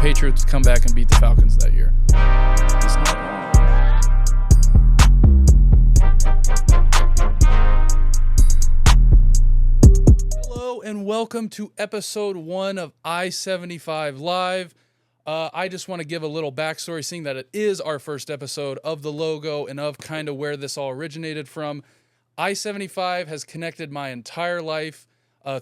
Patriots come back and beat the Falcons that year. It's not wrong. Hello and welcome to episode 1 of i75Live. I just want to give a little backstory, seeing that it is our first episode of the logo and of kind of where this all originated from. I75 has connected my entire life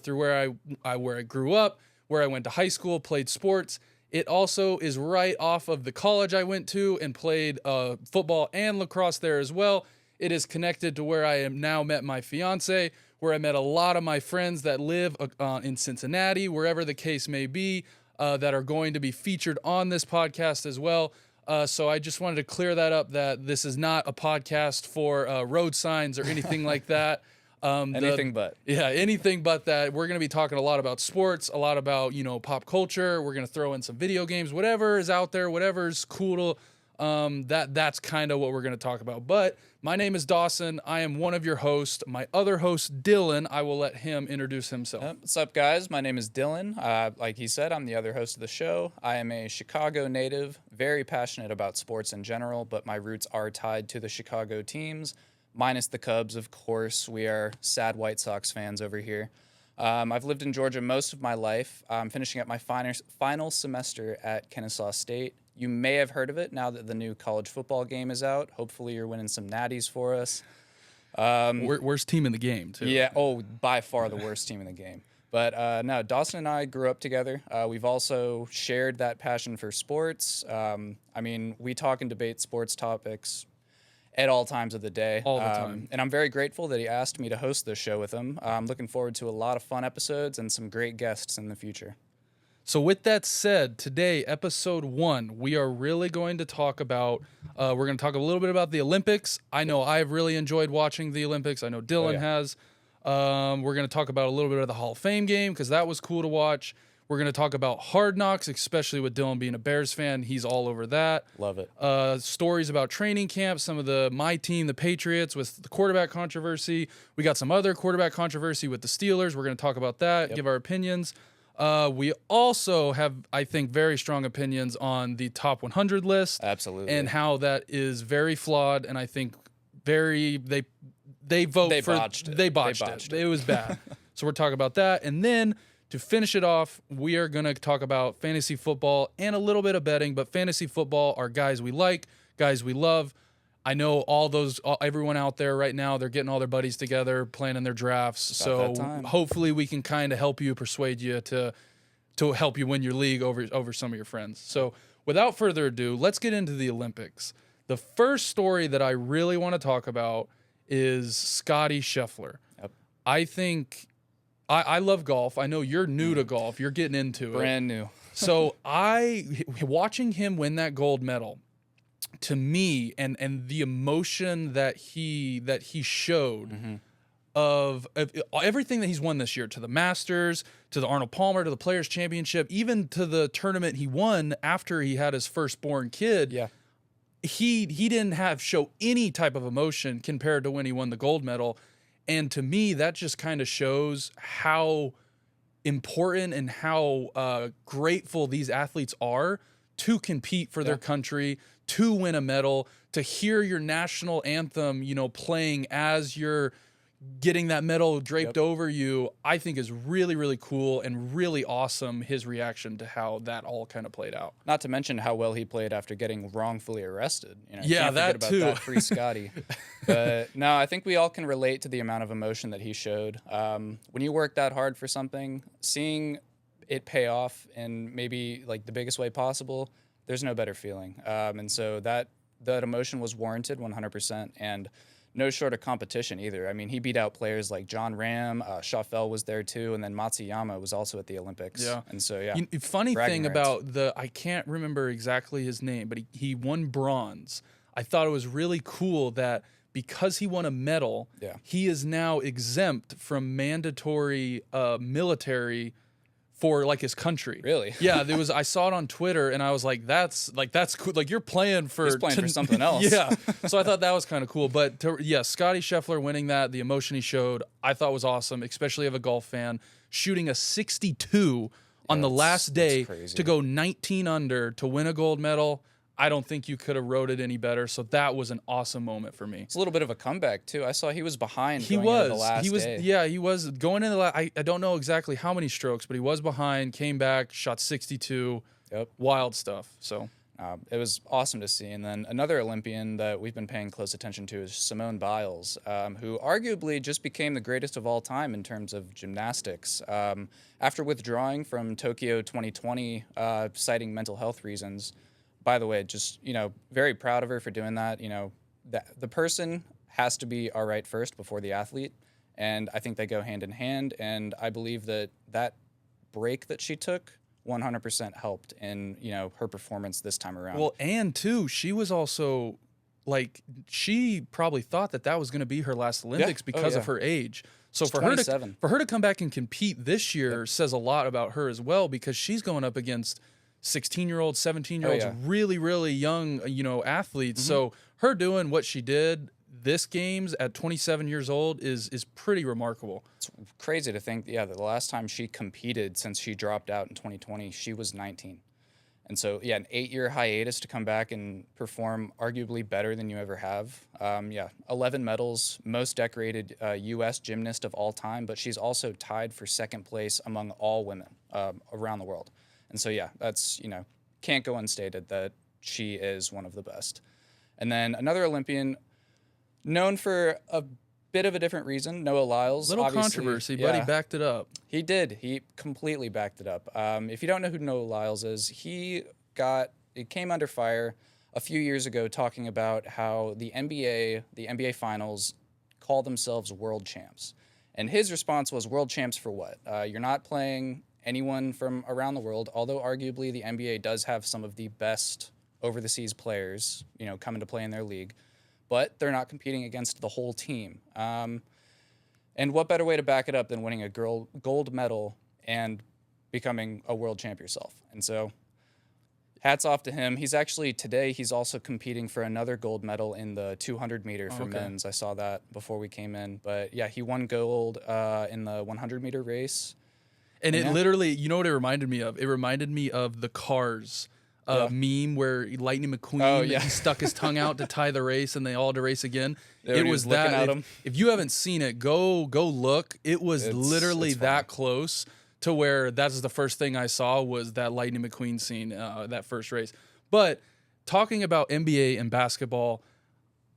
through where I grew up, where I went to high school, played sports. It also is right off of the college I went to and played football and lacrosse there as well. It is connected to where I am now met my fiance, where I met a lot of my friends that live in Cincinnati, wherever the case may be, that are going to be featured on this podcast as well. So I just wanted to clear that up, that this is not a podcast for road signs or anything like that. Anything but that. We're going to be talking a lot about sports, a lot about, pop culture. We're going to throw in some video games, whatever is out there, whatever's cool. That's kind of what we're going to talk about. But my name is Dawson. I am one of your hosts. My other host, Dylan, I will let him introduce himself. What's up, guys? My name is Dylan. Like he said, I'm the other host of the show. I am a Chicago native, very passionate about sports in general, but my roots are tied to the Chicago teams. Minus the Cubs, of course. We are sad White Sox fans over here. I've lived in Georgia most of my life. I'm finishing up my final semester at Kennesaw State. You may have heard of it now that the new college football game is out. Hopefully you're winning some natties for us. Worst team in the game, too. Yeah, by far the worst team in the game. But no, Dawson and I grew up together. We've also shared that passion for sports. We talk and debate sports topics at all times of the day. All the time. And I'm very grateful that he asked me to host this show with him. I'm looking forward to a lot of fun episodes and some great guests in the future. So with that said, today, episode 1, we are really going to talk about, we're going to talk a little bit about the Olympics. I know I've really enjoyed watching the Olympics. I know Dylan has. We're going to talk about a little bit of the Hall of Fame game, because that was cool to watch. We're going to talk about Hard Knocks, especially with Dylan being a Bears fan. He's all over that. Love it. Stories about training camp, some of my team, the Patriots, with the quarterback controversy. We got some other quarterback controversy with the Steelers. We're going to talk about that, give our opinions. We also have, I think, very strong opinions on the top 100 list. Absolutely. And how that is very flawed, and I think they botched it. It was bad. So we're talking about that. And then to finish it off, we are going to talk about fantasy football and a little bit of betting, but fantasy football are guys we like, guys we love. I know everyone out there right now, they're getting all their buddies together, planning their drafts. So hopefully we can kind of help you, persuade you to help you win your league over some of your friends. So without further ado, let's get into the Olympics. The first story that I really want to talk about is Scottie Scheffler. Yep. I think I love golf. I know you're new to golf. You're getting into it. Brand new. So watching him win that gold medal, to me, and the emotion that he showed of everything that he's won this year, to the Masters, to the Arnold Palmer, to the Players Championship, even to the tournament he won after he had his firstborn kid. Yeah. He didn't show any type of emotion compared to when he won the gold medal. And to me, that just kind of shows how important and how grateful these athletes are to compete for their country, to win a medal, to hear your national anthem, playing as you're getting that medal draped over you. I think is really, really cool and really awesome, his reaction to how that all kind of played out. Not to mention how well he played after getting wrongfully arrested. Yeah, that too. That free Scotty. But no, I think we all can relate to the amount of emotion that he showed. When you work that hard for something, seeing it pay off in maybe like the biggest way possible, there's no better feeling. And so that that emotion was warranted 100%, and no short of competition either. I mean, he beat out players like John Ram, Schaffel was there too, and then Matsuyama was also at the Olympics. Yeah. And so, yeah. Funny bragging thing rights. about I can't remember exactly his name, but he won bronze. I thought it was really cool that because he won a medal, Yeah. he is now exempt from mandatory military for like his country. Really? Yeah, I saw it on Twitter and I was like, that's cool. Like you're playing for He's playing for something else. Yeah. So I thought that was kind of cool. But Scotty Scheffler winning that, the emotion he showed, I thought was awesome, especially of a golf fan, shooting a 62 on the last day to go 19 under to win a gold medal. I don't think you could have wrote it any better. So that was an awesome moment for me. It's a little bit of a comeback too. I saw he was behind. He into the last day. Yeah, he was going into the I don't know exactly how many strokes, but he was behind, came back, shot 62. Yep. Wild stuff. So it was awesome to see. And then another Olympian that we've been paying close attention to is Simone Biles, who arguably just became the greatest of all time in terms of gymnastics. After withdrawing from Tokyo 2020, citing mental health reasons. By the way, just, very proud of her for doing that. The person has to be all right first before the athlete. And I think they go hand in hand. And I believe that break that she took 100% helped in, her performance this time around. Well, and too, she was also she probably thought that was going to be her last Olympics because of her age. So for her to come back and compete this year says a lot about her as well, because she's going up against 16-year-olds, 17-year-olds, really, really young, athletes. So her doing what she did this games at 27 years old is pretty remarkable. It's crazy to think, the last time she competed since she dropped out in 2020, she was 19. And so, an 8-year hiatus to come back and perform arguably better than you ever have. 11 medals, most decorated U.S. gymnast of all time, but she's also tied for second place among all women around the world. And so, that's, can't go unstated that she is one of the best. And then another Olympian known for a bit of a different reason, Noah Lyles. Little controversy, but he backed it up. He did. He completely backed it up. If you don't know who Noah Lyles is, he came under fire a few years ago talking about how the NBA Finals call themselves world champs. And his response was, world champs for what? You're not playing anyone from around the world, although arguably the NBA does have some of the best over-the-seas players, come to play in their league, but they're not competing against the whole team. And what better way to back it up than winning a gold medal and becoming a world champ yourself? And so hats off to him. He's also competing for another gold medal in the 200 meter for men's. I saw that before we came in, but he won gold in the 100 meter race. And it literally, you know what it reminded me of? It reminded me of the Cars meme where Lightning McQueen he stuck his tongue out to tie the race and they all had to race again. It was that. If you haven't seen it, go look. It's literally that close to where that's the first thing I saw was that Lightning McQueen scene, that first race. But talking about NBA and basketball,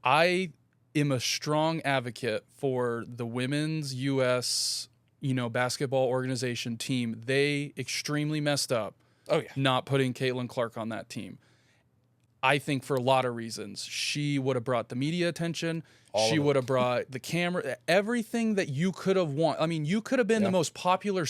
I am a strong advocate for the women's U.S. basketball organization team. They extremely messed up. Not putting Caitlin Clark on that team. I think for a lot of reasons. She would have brought the media attention. She would have brought the camera, everything that you could have wanted. I mean, you could have been the most popular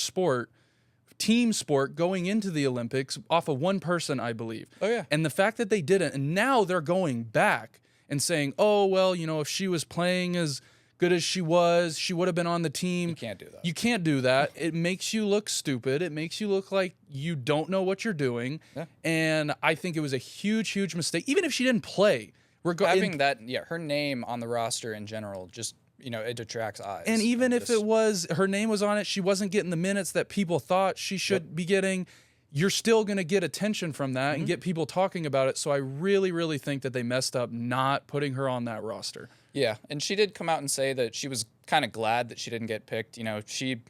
team sport going into the Olympics off of one person, I believe. And the fact that they didn't, and now they're going back and saying, if she was playing as good as she would have been on the team. You can't do that. You can't do that. It makes you look stupid. It makes you look like you don't know what you're doing. And I think it was a huge, huge mistake. Even if she didn't play. Having her name on the roster in general, just, it detracts eyes. And even if her name was on it, she wasn't getting the minutes that people thought she should be getting. You're still going to get attention from that and get people talking about it. So I really, really think that they messed up not putting her on that roster. Yeah, and she did come out and say that she was kind of glad that she didn't get picked. She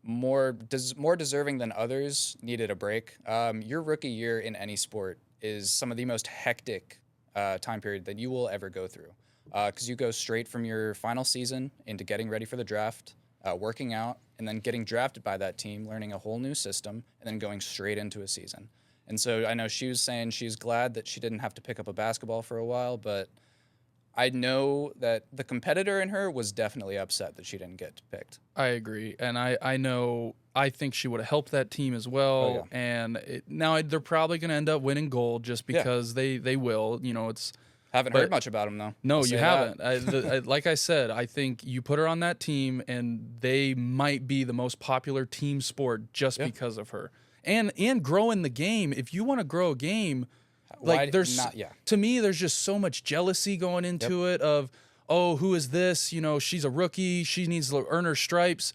more deserving than others needed a break. Your rookie year in any sport is some of the most hectic time period that you will ever go through, because you go straight from your final season into getting ready for the draft, working out, and then getting drafted by that team, learning a whole new system, and then going straight into a season. And so I know she was saying she's glad that she didn't have to pick up a basketball for a while, but I know that the competitor in her was definitely upset that she didn't get picked. I agree. And I think she would have helped that team as well. Oh, yeah. And now they're probably going to end up winning gold just because they will. Haven't heard much about them, though. No, you haven't. Like I said, I think you put her on that team, and they might be the most popular team sport just because of her. And growing the game. If you want to grow a game, to me, there's just so much jealousy going into it of, oh, who is this? She's a rookie. She needs to earn her stripes.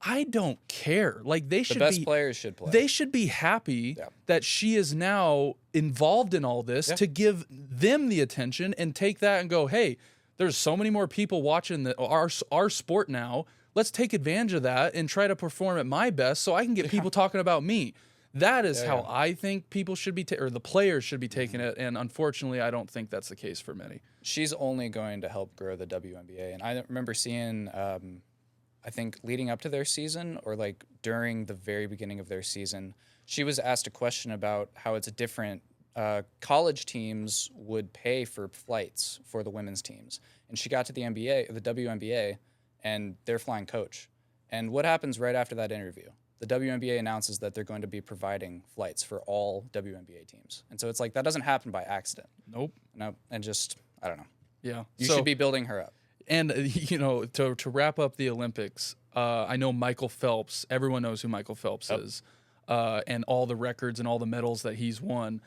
I don't care. Like the best players should play. They should be happy that she is now involved in all this to give them the attention and take that and go, hey, there's so many more people watching our sport now. Let's take advantage of that and try to perform at my best so I can get people talking about me. That is how I think people should be, or the players should be taking it. And unfortunately, I don't think that's the case for many. She's only going to help grow the WNBA. And I remember seeing, I think leading up to their season or like during the very beginning of their season, she was asked a question about how it's different. College teams would pay for flights for the women's teams. And she got to the WNBA, and they're flying coach. And what happens right after that interview? The WNBA announces that they're going to be providing flights for all WNBA teams. And so it's like that doesn't happen by accident. Nope. No, and just, I don't know. Yeah. You should be building her up. And, to wrap up the Olympics, I know Michael Phelps. Everyone knows who Michael Phelps is, and all the records and all the medals that he's won.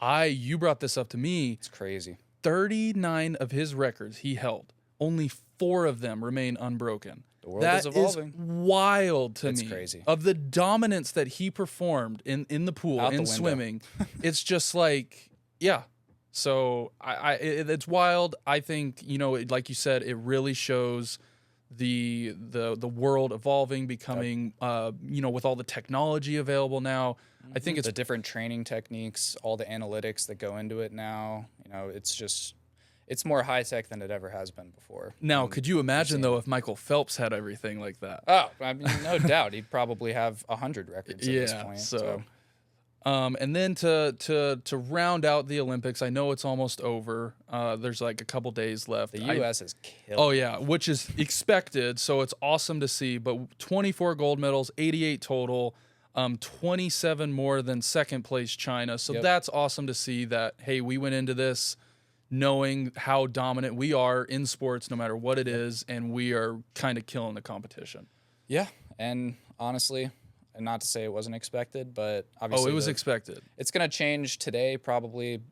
You brought this up to me. It's crazy. 39 of his records he held. Only 4 of them remain unbroken. The world is evolving. Is wild to me. It's crazy. Of the dominance that he performed in the pool, in swimming, it's just like, So it's wild. I think, like you said, it really shows the world evolving, becoming, with all the technology available now. I think it's the different training techniques, all the analytics that go into it now. It's more high tech than it ever has been before. Now, could you imagine though if Michael Phelps had everything like that? Oh, I mean, no doubt, he'd probably have 100 records at this point. So. And then to round out the Olympics, I know it's almost over. There's like a couple days left. The U.S. is killed. Oh, yeah, which is expected, so it's awesome to see. But 24 gold medals, 88 total, 27 more than second place China. So that's awesome to see that, hey, we went into this knowing how dominant we are in sports, no matter what it is, and we are kind of killing the competition. Yeah, and honestly, and not to say it wasn't expected, but obviously it was expected. It's going to change today, probably,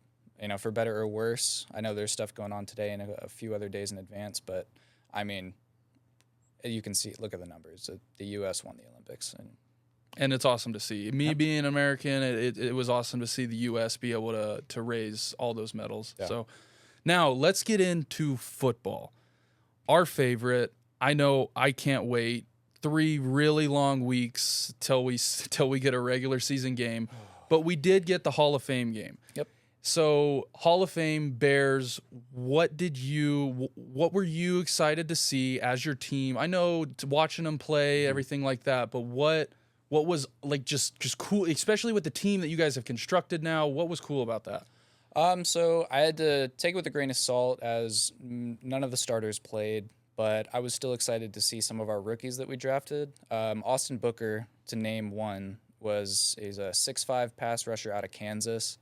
for better or worse. I know there's stuff going on today and a few other days in advance, but I mean, you can see, look at the numbers. The U.S. won the Olympics, and it's awesome to see. Me being an American, it was awesome to see the U.S. be able to raise all those medals. Yeah. So now let's get into football. Our favorite. I know I can't wait. 3 really long weeks till we get a regular season game, but we did get the Hall of Fame game. Yep. So Hall of Fame Bears, what were you excited to see as your team? I know watching them play, everything like that, but what was like just cool, especially with the team that you guys have constructed now? What was cool about that? So I had to take it with a grain of salt as none of the starters played. But I was still excited to see some of our rookies that we drafted. Austin Booker, to name one, he's a 6'5" pass rusher out of Kansas.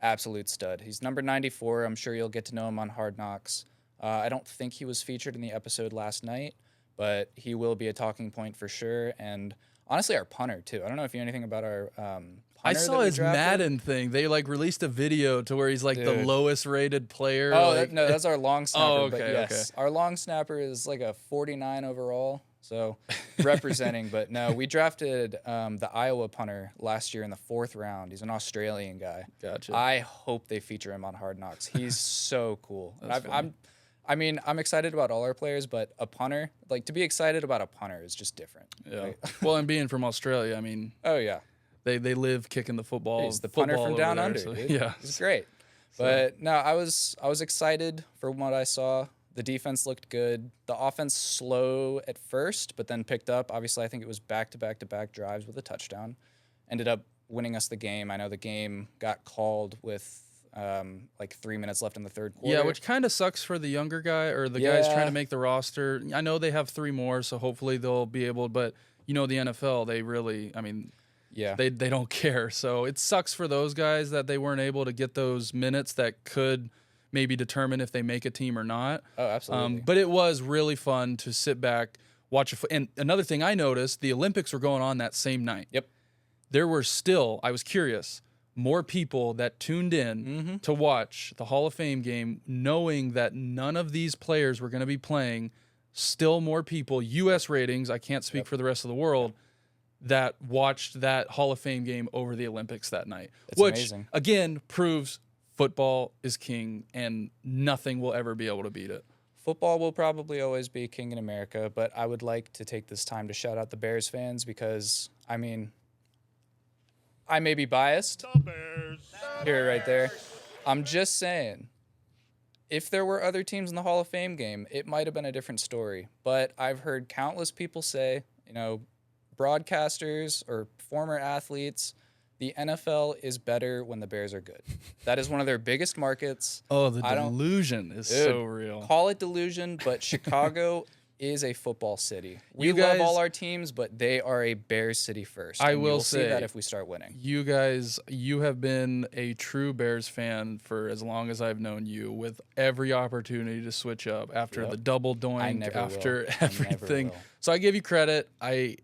Absolute stud. He's number 94. I'm sure you'll get to know him on Hard Knocks. I don't think he was featured in the episode last night, but he will be a talking point for sure. And honestly, our punter, too. I don't know if you know anything about our punter. I saw his Madden thing. They released a video to where he's the lowest rated player. Oh, no, that's our long snapper. Oh, okay, but yes, our long snapper is like a 49 overall. So representing, but no, we drafted the Iowa punter last year in the 4th round. He's an Australian guy. Gotcha. I hope they feature him on Hard Knocks. He's so cool. I'm excited about all our players, but a punter, to be excited about a punter is just different. Yeah. Right? Well, and being from Australia, I mean. Oh yeah. They live kicking the football. He's the punter from down there, under. so, Dude. Yeah, it's great. But no, I was excited for what I saw. The defense looked good. The offense slow at first, but then picked up. Obviously, I think it was back-to-back drives with a touchdown. Ended up winning us the game. I know the game got called with like 3 minutes left in the third quarter. Yeah, which kind of sucks for the younger guy or the guys trying to make the roster. I know they have 3 more, so hopefully they'll be able. But the NFL, they really, they don't care. So it sucks for those guys that they weren't able to get those minutes that could maybe determine if they make a team or not. Oh, absolutely. But it was really fun to sit back, watch and another thing I noticed, the Olympics were going on that same night. Yep. There were still, I was curious, more people that tuned in to watch the Hall of Fame game, knowing that none of these players were going to be playing. Still more people, U.S. ratings, I can't speak for the rest of the world, that watched that Hall of Fame game over the Olympics that night. It's which, amazing. Again, proves football is king and nothing will ever be able to beat it. Football will probably always be king in America, but I would like to take this time to shout out the Bears fans because, I may be biased. The Bears. Here, right there. I'm just saying, if there were other teams in the Hall of Fame game, it might have been a different story. But I've heard countless people say, broadcasters or former athletes, the NFL is better when the Bears are good. That is one of their biggest markets. Oh, the delusion is so real. Call it delusion, but Chicago is a football city. We love all our teams, but they are a Bears city first. I will say that if we start winning. You guys, you have been a true Bears fan for as long as I've known you, with every opportunity to switch up after the double doink, after everything. So I give you credit. I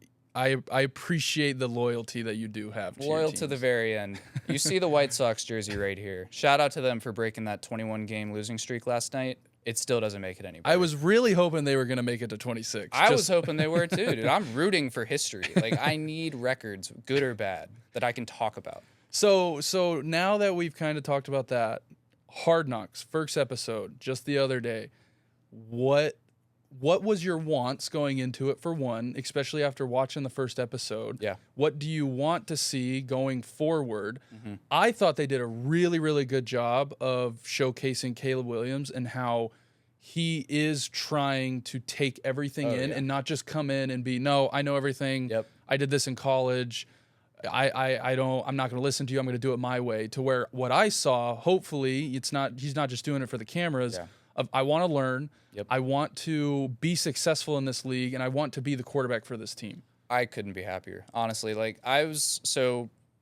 appreciate the loyalty that you do have to Loyal to the very end. You see the White Sox jersey right here. Shout out to them for breaking that 21-game losing streak last night. It still doesn't make it any better. I was really hoping they were going to make it to 26. I was hoping they were too, dude. I'm rooting for history. Like, I need records, good or bad, that I can talk about. So now that we've kind of talked about that, Hard Knocks, first episode, just the other day, what was your wants going into it, for one, especially after watching the first episode? Yeah. What do you want to see going forward? I thought they did a really, really good job of showcasing Caleb Williams and how he is trying to take everything in and not just come in and be, no, I know everything. Yep. I did this in college. I'm not going to listen to you. I'm going to do it my way. To where what I saw, hopefully, he's not just doing it for the cameras. Yeah. I want to learn. Yep. I want to be successful in this league, and I want to be the quarterback for this team. I couldn't be happier, honestly. Like,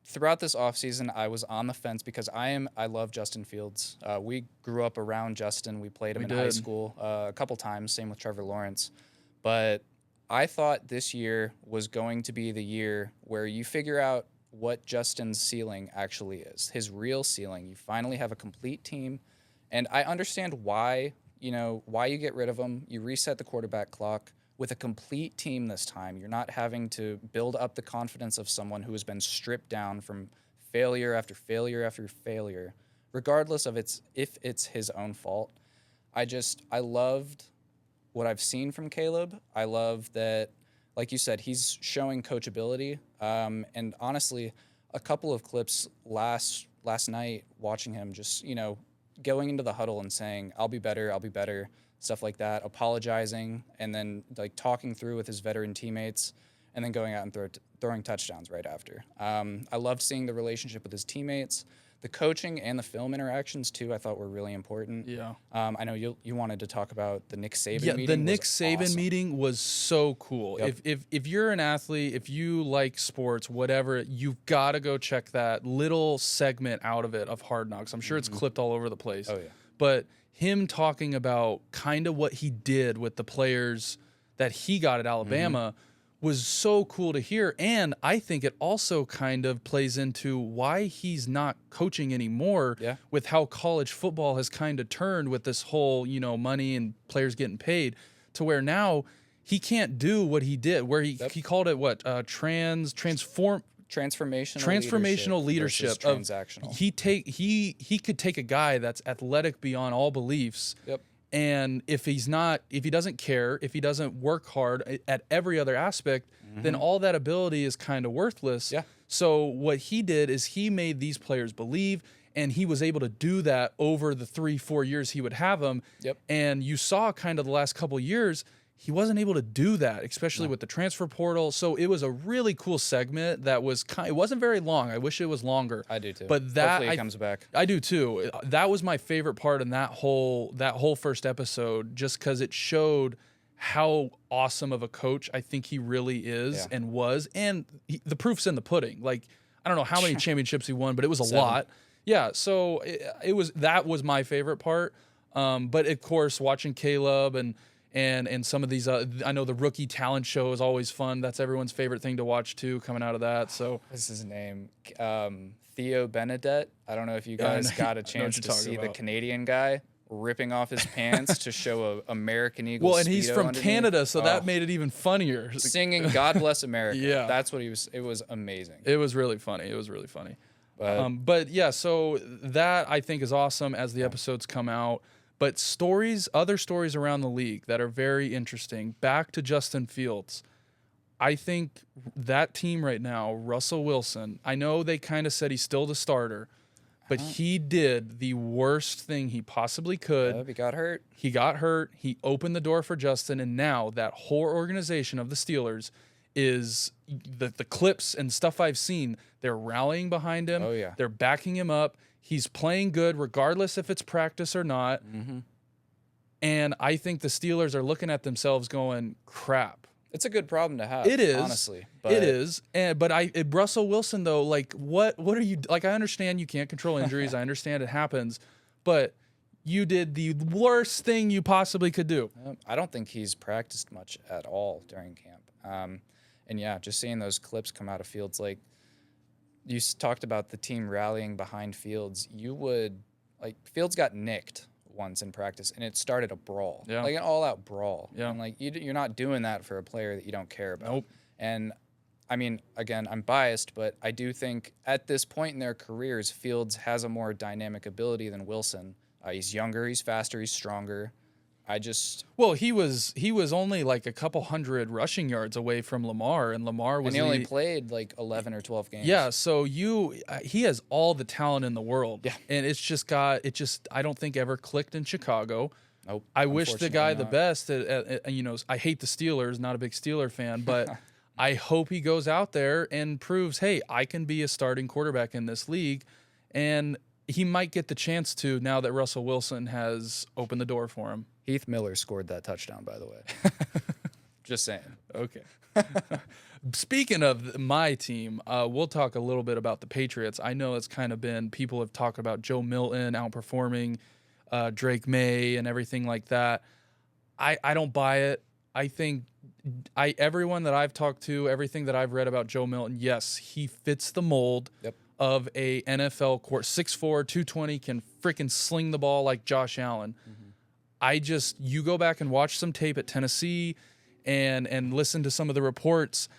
throughout this offseason, I was on the fence because I love Justin Fields. We grew up around Justin. We played him in high school a couple times, same with Trevor Lawrence. But I thought this year was going to be the year where you figure out what Justin's ceiling actually is, his real ceiling. You finally have a complete team. And I understand why you get rid of him. You reset the quarterback clock. With a complete team this time, you're not having to build up the confidence of someone who has been stripped down from failure after failure after failure, regardless of if it's his own fault. I loved what I've seen from Caleb. I love that, like you said, he's showing coachability. And honestly, a couple of clips last night watching him just, going into the huddle and saying, I'll be better, stuff like that, apologizing, and then like talking through with his veteran teammates, and then going out and throwing touchdowns right after. I loved seeing the relationship with his teammates. The coaching and the film interactions, too, I thought were really important. Yeah. I know you wanted to talk about the Nick Saban meeting. Yeah, the Nick Saban meeting was so cool. Yep. If you're an athlete, if you like sports, whatever, you've got to go check that little segment out of it of Hard Knocks. I'm sure it's clipped all over the place. Oh, yeah. But him talking about kind of what he did with the players that he got at Alabama was so cool to hear. And I think it also kind of plays into why he's not coaching anymore with how college football has kind of turned with this whole, money and players getting paid, to where now he can't do what he did, where he called it transformational leadership of transactional. He could take a guy that's athletic beyond all beliefs. Yep. And if he doesn't care, if he doesn't work hard at every other aspect, then all that ability is kind of worthless. Yeah. So what he did is he made these players believe, and he was able to do that over the 3-4 years he would have them. Yep. And you saw kind of the last couple of years, he wasn't able to do that, especially with the transfer portal. So it was a really cool segment that was it wasn't very long. I wish it was longer. I do too. But that hopefully it comes back. I do too. That was my favorite part in that whole first episode, just because it showed how awesome of a coach I think he really is and was, and the proof's in the pudding. Like, I don't know how many championships he won, but it was a lot. Yeah, so that was my favorite part. But of course, watching Caleb and some of these, I know the rookie talent show is always fun. That's everyone's favorite thing to watch too, coming out of that. So what's his name? Theo Benedette. I don't know if you guys got a chance to see the Canadian guy ripping off his pants to show a American Eagle. Well, and he's from underneath. Canada, so that made it even funnier. Singing "God Bless America." Yeah, that's what he was. It was amazing. It was really funny. But yeah, so that I think is awesome as the episodes come out. But other stories around the league that are very interesting. Back to Justin Fields. I think that team right now, Russell Wilson, I know they kind of said he's still the starter, but he did the worst thing he possibly could. He got hurt. He opened the door for Justin, and now that whole organization of the Steelers is the clips and stuff I've seen. They're rallying behind him. Oh, yeah. They're backing him up. He's playing good regardless if it's practice or not. Mm-hmm. And I think the Steelers are looking at themselves going, crap. It's a good problem to have. It is. Honestly. It is. But Russell Wilson, though, like, what are you... Like, I understand you can't control injuries. I understand it happens. But you did the worst thing you possibly could do. I don't think he's practiced much at all during camp. And, yeah, just seeing those clips come out of Fields, like, you talked about the team rallying behind Fields. Fields got nicked once in practice, and it started a brawl, like an all-out brawl. Yeah. And, like, you're not doing that for a player that you don't care about. Nope. And, I mean, again, I'm biased, but I do think at this point in their careers, Fields has a more dynamic ability than Wilson. He's younger, he's faster, he's stronger. He was only like a couple hundred rushing yards away from Lamar, and Lamar was. And he only played like 11 or 12 games. Yeah, so he has all the talent in the world. Yeah, and I don't think ever clicked in Chicago. Nope. I wish the guy the best. I hate the Steelers, not a big Steeler fan, but I hope he goes out there and proves, hey, I can be a starting quarterback in this league, and he might get the chance to now that Russell Wilson has opened the door for him. Heath Miller scored that touchdown, by the way. Just saying. Okay. Speaking of my team, we'll talk a little bit about the Patriots. I know it's kind of been, people have talked about Joe Milton outperforming Drake May and everything like that. I don't buy it. I think everyone that I've talked to, everything that I've read about Joe Milton, yes, he fits the mold of a NFL court. 6'4", 220, can freaking sling the ball like Josh Allen. Mm-hmm. You go back and watch some tape at Tennessee and listen to some of the reports.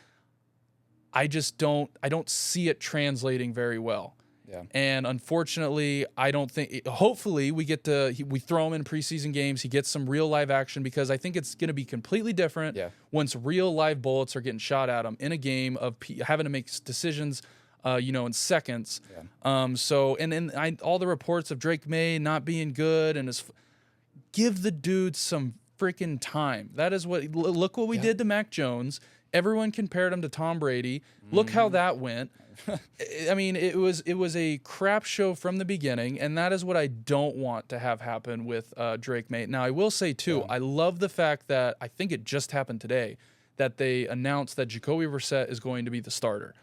I don't see it translating very well. Yeah. And unfortunately, I don't think, hopefully we throw him in preseason games. He gets some real live action, because I think it's going to be completely different once real live bullets are getting shot at him in a game of having to make decisions, in seconds. Yeah. All the reports of Drake May not being good, and give the dude some freaking time. That is look what we did to Mac Jones. Everyone compared him to Tom Brady. Look how that went. I mean, it was a crap show from the beginning, and that is what I don't want to have happen with Drake May. Now, I will say, too, I love the fact that, I think it just happened today, that they announced that Jacoby Brissett is going to be the starter.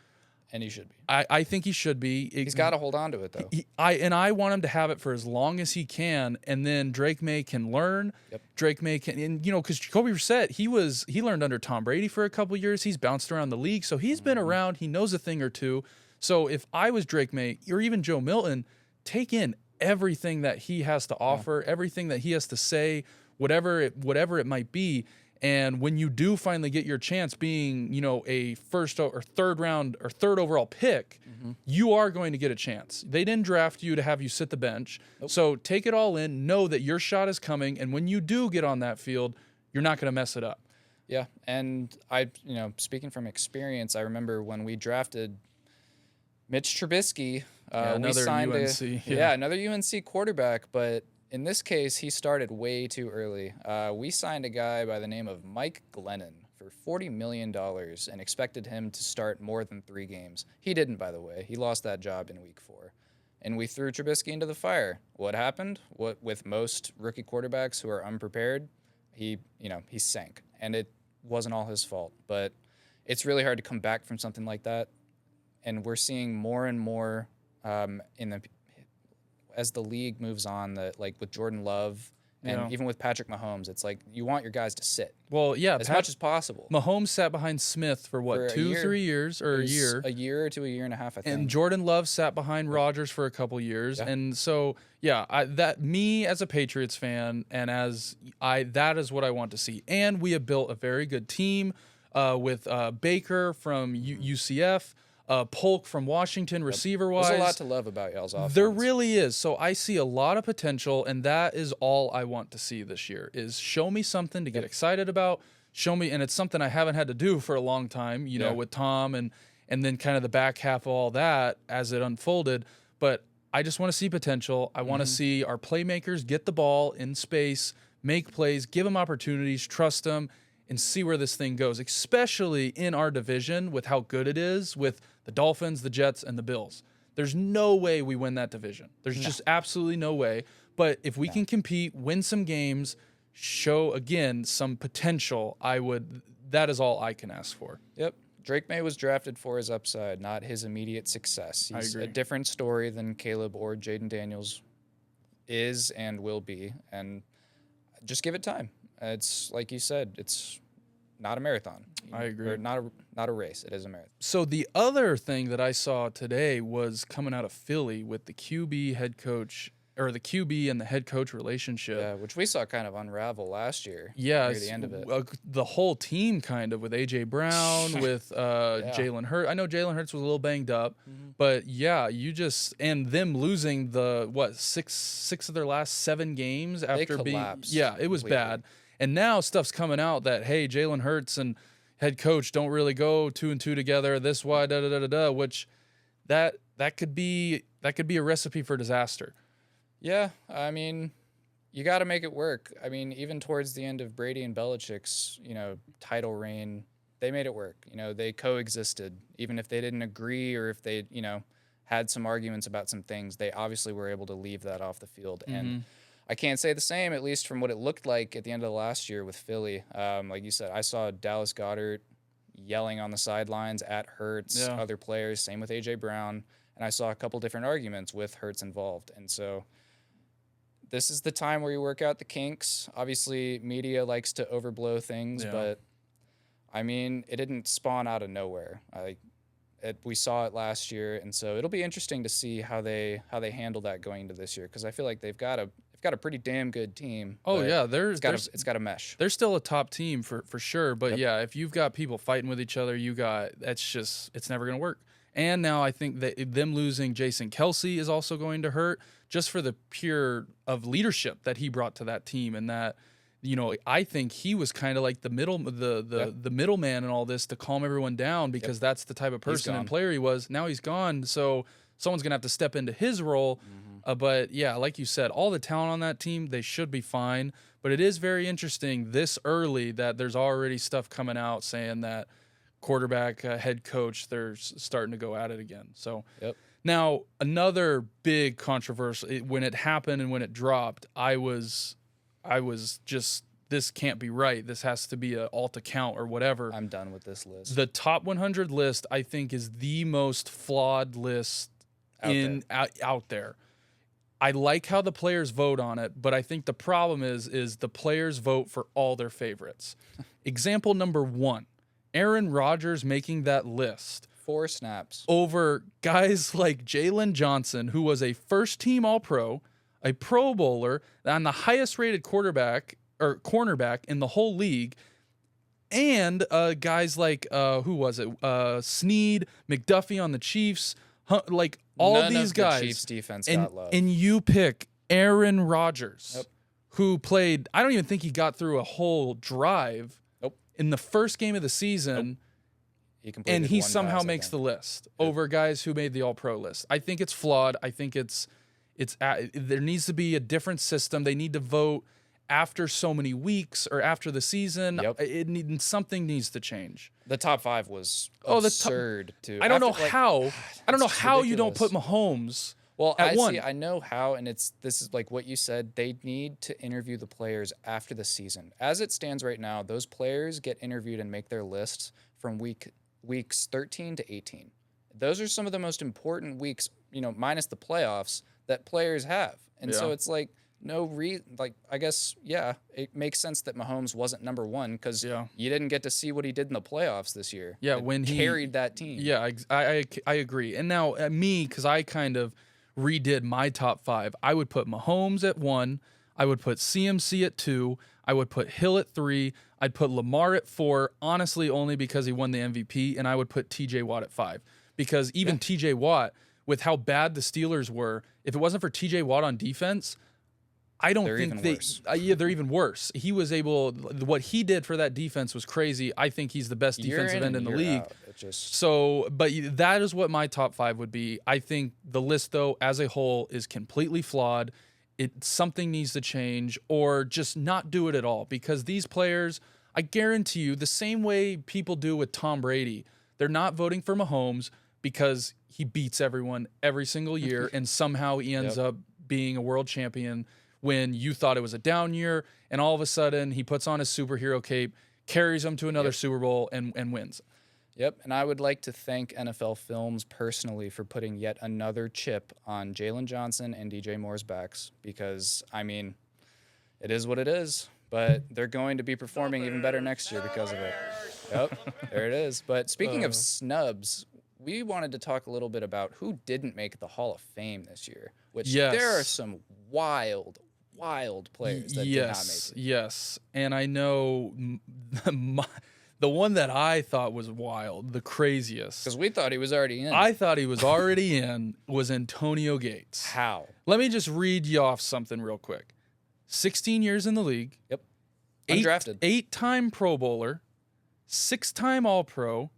And he should be. I think he should be. He's got to hold on to it, though. I want him to have it for as long as he can, and then Drake May can learn. Yep. Drake May can, and because Jacoby Brissett, he learned under Tom Brady for a couple years. He's bounced around the league, so he's been around. He knows a thing or two. So if I was Drake May or even Joe Milton, take in everything that he has to offer, everything that he has to say, whatever it might be. And when you do finally get your chance being, a first or third round or third overall pick, you are going to get a chance. They didn't draft you to have you sit the bench. Nope. So take it all in, know that your shot is coming, and when you do get on that field, you're not going to mess it up. Yeah, and speaking from experience, I remember when we drafted Mitch Trubisky, another we signed UNC. another UNC quarterback, but in this case, he started way too early. We signed a guy by the name of Mike Glennon for $40 million and expected him to start more than 3 games. He didn't, by the way. He lost that job in week 4. And we threw Trubisky into the fire. What happened? What with most rookie quarterbacks who are unprepared, he sank. And it wasn't all his fault. But it's really hard to come back from something like that. And we're seeing more and more as the league moves on, that like with Jordan Love and even with Patrick Mahomes, it's like you want your guys to sit. Well, yeah, as much as possible. Mahomes sat behind Smith for what, 2-3 years, or a year? A year to a year and a half, I think. And Jordan Love sat behind Rodgers for a couple years, and so me as a Patriots fan, and that is what I want to see. And we have built a very good team with Baker from UCF. Polk from Washington, receiver-wise. There's a lot to love about y'all's offense. There really is. So I see a lot of potential, and that is all I want to see this year, is show me something to get excited about. Show me, and it's something I haven't had to do for a long time, with Tom and then kind of the back half of all that as it unfolded. But I just want to see potential. I want to see our playmakers get the ball in space, make plays, give them opportunities, trust them, and see where this thing goes, especially in our division with how good it is with the Dolphins, the Jets, and the Bills. There's no way we win that division. There's just absolutely no way. But if we can compete, win some games, show, again, some potential, that is all I can ask for. Yep. Drake May was drafted for his upside, not his immediate success. He's a different story than Caleb or Jaden Daniels is and will be. And just give it time. It's like you said, it's not a marathon. I agree. Or not a race. It is a marathon. So the other thing that I saw today was coming out of Philly with the QB head coach, or the QB and the head coach relationship. Yeah, which we saw kind of unravel last year. Yeah, near the end of it. The whole team kind of with AJ Brown, with Jalen Hurts. I know Jalen Hurts was a little banged up, but and them losing the six of their last 7 games after being it was bad. And now stuff's coming out that, hey, Jalen Hurts and head coach don't really go 2 and 2 together. This why which that could be a recipe for disaster. Yeah, I mean, you got to make it work. I mean, even towards the end of Brady and Belichick's title reign, they made it work. They coexisted, even if they didn't agree or if they had some arguments about some things. They obviously were able to leave that off the field and. I can't say the same, at least from what it looked like at the end of the last year with Philly. Like you said, I saw Dallas Goedert yelling on the sidelines at Hurts, other players, same with A.J. Brown, and I saw a couple different arguments with Hurts involved. And so this is the time where you work out the kinks. Obviously, media likes to overblow things, but, I mean, it didn't spawn out of nowhere. We saw it last year, and so it'll be interesting to see how they handle that going into this year, because I feel like they've got a pretty damn good team. Oh yeah, it's got a mesh. They're still a top team for sure, but if you've got people fighting with each other, it's never going to work. And now I think that them losing Jason Kelce is also going to hurt, just for the pure of leadership that he brought to that team, and that I think he was kind of like the middleman in all this to calm everyone down, because that's the type of person and player he was. Now he's gone, so someone's gonna have to step into his role. But yeah, like you said, all the talent on that team, they should be fine. But it is very interesting this early that there's already stuff coming out saying that quarterback, head coach, they're starting to go at it again. So now another big controversial, when it happened and when it dropped, I was just, this can't be right. This has to be an alt account or whatever. I'm done with this list. The top 100 list, I think, is the most flawed list out there. I like how the players vote on it, but I think the problem is the players vote for all their favorites. Example number 1, Aaron Rodgers making that list. 4 snaps. Over guys like Jalen Johnson, who was a first-team All-Pro, a Pro Bowler, and the highest-rated quarterback or cornerback in the whole league, and guys like who was it? Snead, McDuffie on the Chiefs, like all None these of guys. The Chiefs defense got love. And you pick Aaron Rodgers, who played. I don't even think he got through a whole drive. In the first game of the season. And he somehow makes the list over guys who made the All-Pro list. I think it's flawed. I think it's There needs to be a different system. They need to vote after so many weeks or after the season. Yep. Something needs to change. The top 5 was absurd too. I don't know how you don't put Mahomes. Well, at one. I know how, and this is like what you said. They need to interview the players after the season. As it stands right now, those players get interviewed and make their lists from weeks 13 to 18. Those are some of the most important weeks, minus the playoffs, that players have. And so it's like I guess, it makes sense that Mahomes wasn't number 1 because you didn't get to see what he did in the playoffs this year. Yeah, when he carried that team. Yeah, I agree. And now me, because I kind of redid my top 5, I would put Mahomes at 1. I would put CMC at 2. I would put Hill at 3. I'd put Lamar at 4, honestly, only because he won the MVP. And I would put TJ Watt at 5. Because even TJ Watt, with how bad the Steelers were, if it wasn't for TJ Watt on defense, I don't think they're even worse. He was what he did for that defense was crazy. I think he's the best defensive end in the league. But that is what my top 5 would be. I think the list, though, as a whole, is completely flawed. Something needs to change, or just not do it at all. Because these players, I guarantee you, the same way people do with Tom Brady, they're not voting for Mahomes because he beats everyone every single year, and somehow he ends up being a world champion when you thought it was a down year, and all of a sudden he puts on his superhero cape, carries them to another Super Bowl, and wins. Yep, and I would like to thank NFL Films personally for putting yet another chip on Jalen Johnson and DJ Moore's backs because, it is what it is, but they're going to be performing even better next year because of it. Yep, there it is. But speaking of snubs, we wanted to talk a little bit about who didn't make the Hall of Fame this year, which there are some wild players that did not make it. Yes, and I know the one that I thought was wild, the craziest. Because we thought he was already in. I thought he was already in, was Antonio Gates. How? Let me just read you off something real quick. 16 years in the league. Yep. Undrafted. 8-time Pro Bowler, 6-time All-Pro,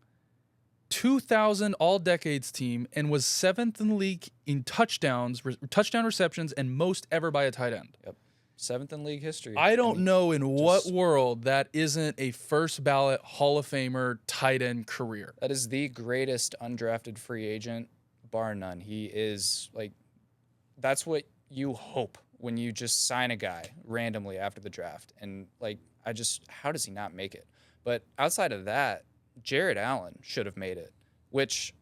2000 All-Decades team, and was 7th in the league in touchdown receptions, and most ever by a tight end. Yep. 7th in league history. I don't know in what world that isn't a first ballot Hall of Famer tight end career. That is the greatest undrafted free agent, bar none. He is that's what you hope when you just sign a guy randomly after the draft. And how does he not make it? But outside of that, Jared Allen should have made it, which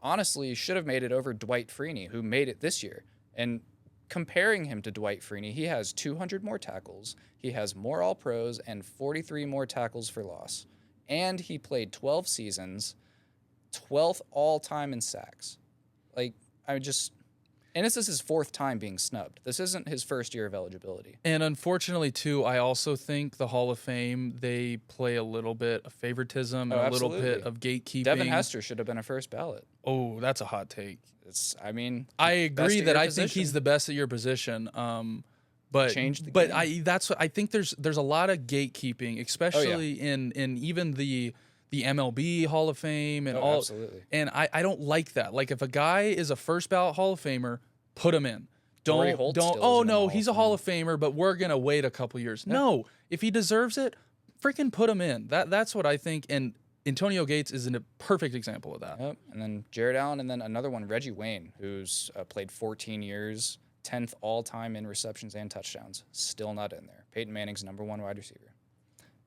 honestly should have made it over Dwight Freeney, who made it this year. And comparing him to Dwight Freeney, he has 200 more tackles, he has more All-Pros, and 43 more tackles for loss. And he played 12 seasons, 12th all-time in sacks. And this is his 4th time being snubbed. This isn't his first year of eligibility. And unfortunately, too, I also think the Hall of Fame, they play a little bit of favoritism and a little bit of gatekeeping. Devin Hester should have been a first ballot. Oh, that's a hot take. I agree that I think he's the best at your position. But I think there's a lot of gatekeeping, especially in even the MLB Hall of Fame and all. Absolutely. And I don't like that. Like, if a guy is a first ballot Hall of Famer, put him in. He's a Hall of Famer, but we're gonna wait a couple years. Yeah. No, if he deserves it, freaking put him in. That's what I think. And Antonio Gates is a perfect example of that. Yep. And then Jared Allen, and then another one, Reggie Wayne, who's played 14 years, 10th all-time in receptions and touchdowns. Still not in there. Peyton Manning's #1 wide receiver.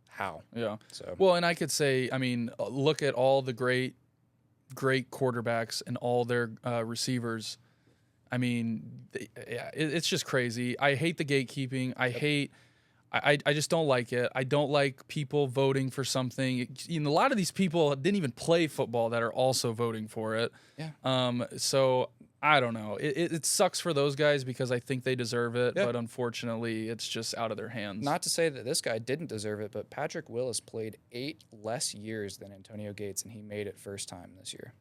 How? Yeah. Well, and I could say, look at all the great quarterbacks and all their receivers. It's just crazy. I hate the gatekeeping. I just don't like it. I don't like people voting for something. A lot of these people didn't even play football that are also voting for it. Yeah. So I don't know. It sucks for those guys because I think they deserve it, but unfortunately, it's just out of their hands. Not to say that this guy didn't deserve it, but Patrick Willis played 8 less years than Antonio Gates, and he made it first time this year.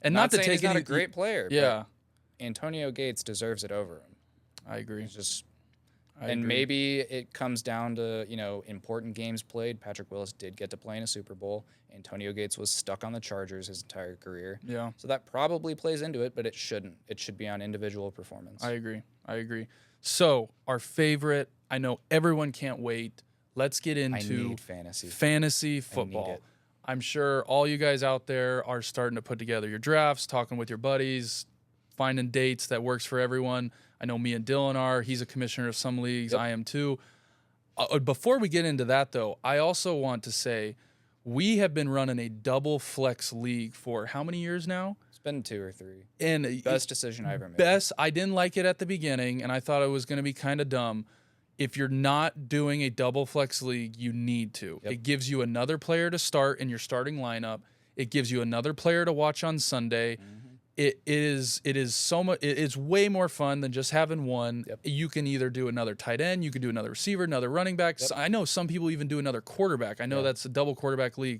And not to take he's not a great player. Yeah. But Antonio Gates deserves it over him. I agree. And maybe it comes down to, important games played. Patrick Willis did get to play in a Super Bowl. Antonio Gates was stuck on the Chargers his entire career. Yeah. So that probably plays into it, but it shouldn't. It should be on individual performance. I agree. So our favorite, I know everyone can't wait. Let's get into fantasy football. I'm sure all you guys out there are starting to put together your drafts, talking with your buddies, finding dates that works for everyone. I know me and Dylan are. He's a commissioner of some leagues. Yep. I am too. Before we get into that, though, I also want to say we have been running a double flex league for how many years now? It's been 2 or 3. And best decision I ever made. I didn't like it at the beginning, and I thought it was going to be kind of dumb. If you're not doing a double flex league, you need to. Yep. It gives you another player to start in your starting lineup. It gives you another player to watch on Sunday. Mm-hmm. It is so much. It's way more fun than just having one. Yep. You can either do another tight end, you can do another receiver, another running back. Yep. I know some people even do another quarterback. I know that's a double quarterback league,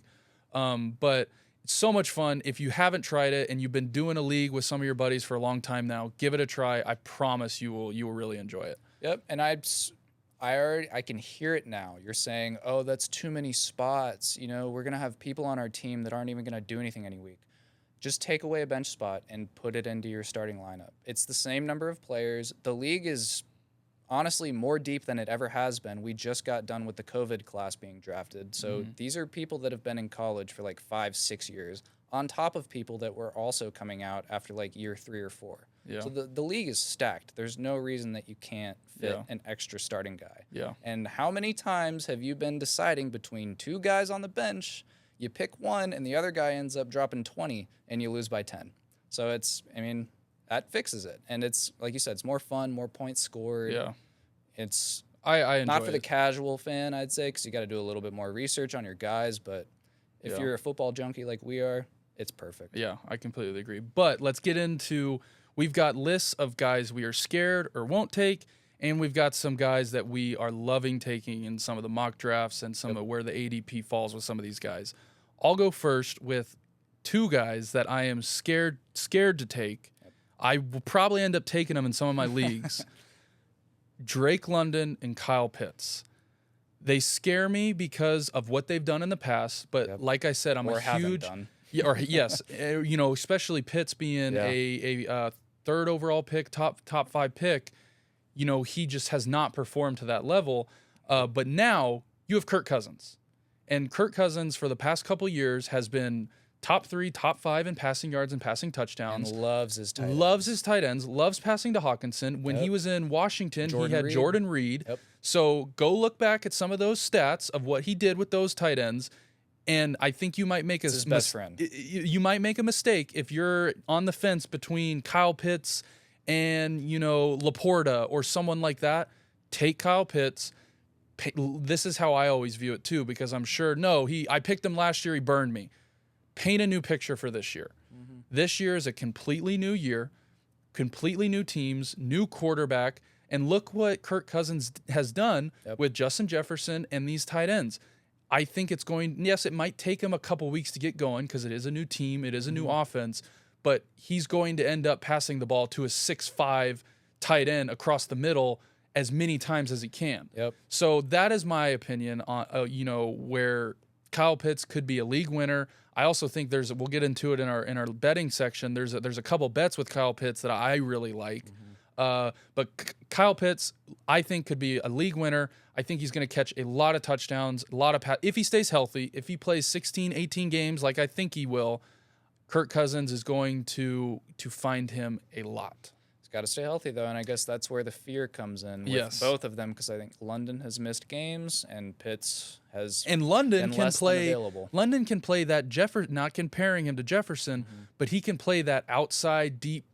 but it's so much fun. If you haven't tried it and you've been doing a league with some of your buddies for a long time now, give it a try. I promise you will really enjoy it. Yep, and I can hear it now. You're saying, oh, that's too many spots. We're going to have people on our team that aren't even going to do anything any week. Just take away a bench spot and put it into your starting lineup. It's the same number of players. The league is honestly more deep than it ever has been. We just got done with the COVID class being drafted. So these are people that have been in college for like 5-6 years, on top of people that were also coming out after like year 3 or 4. Yeah. So the league is stacked. There's no reason that you can't fit an extra starting guy. Yeah. And how many times have you been deciding between 2 guys on the bench? You pick one, and the other guy ends up dropping 20, and you lose by 10. So that fixes it. And it's, like you said, it's more fun, more points scored. Yeah. It's I enjoy not for the casual fan, I'd say, because you got to do a little bit more research on your guys. But if you're a football junkie like we are, it's perfect. Yeah, I completely agree. But let's get into, we've got lists of guys we are scared or won't take, and we've got some guys that we are loving taking in some of the mock drafts and some of where the ADP falls with some of these guys. I'll go first with 2 guys that I am scared to take. I will probably end up taking them in some of my leagues. Drake London and Kyle Pitts. They scare me because of what they've done in the past, but like I said, I'm a huge... yes, especially Pitts being a 3rd overall pick, top 5 pick. He just has not performed to that level. But now you have Kirk Cousins. And Kirk Cousins, for the past couple years, has been top 3, top 5 in passing yards and passing touchdowns. And loves his tight ends. Loves passing to Hawkinson. When he was in Washington, he had Jordan Reed. Yep. So go look back at some of those stats of what he did with those tight ends. And I think you might make his best friend. You might make a mistake if you're on the fence between Kyle Pitts and, Laporta or someone like that. Take Kyle Pitts. This is how I always view it too, because I'm sure, I picked him last year, he burned me. Paint a new picture for this year. Mm-hmm. This year is a completely new year, completely new teams, new quarterback, and look what Kirk Cousins has done with Justin Jefferson and these tight ends. I think it's it might take him a couple weeks to get going because it is a new team, it is a new offense, but he's going to end up passing the ball to a 6'5" tight end across the middle as many times as he can. Yep. So that is my opinion on where Kyle Pitts could be a league winner. I also think we'll get into it in our betting section. There's a couple bets with Kyle Pitts that I really like. But Kyle Pitts, I think, could be a league winner. I think he's going to catch a lot of touchdowns, if he stays healthy, if he plays 16, 18 games like I think he will, Kirk Cousins is going to find him a lot. Got to stay healthy, though, and I guess that's where the fear comes in with both of them, because I think London has missed games and Pitts has London been can less play than available. London can play that not comparing him to Jefferson, but he can play that outside deep,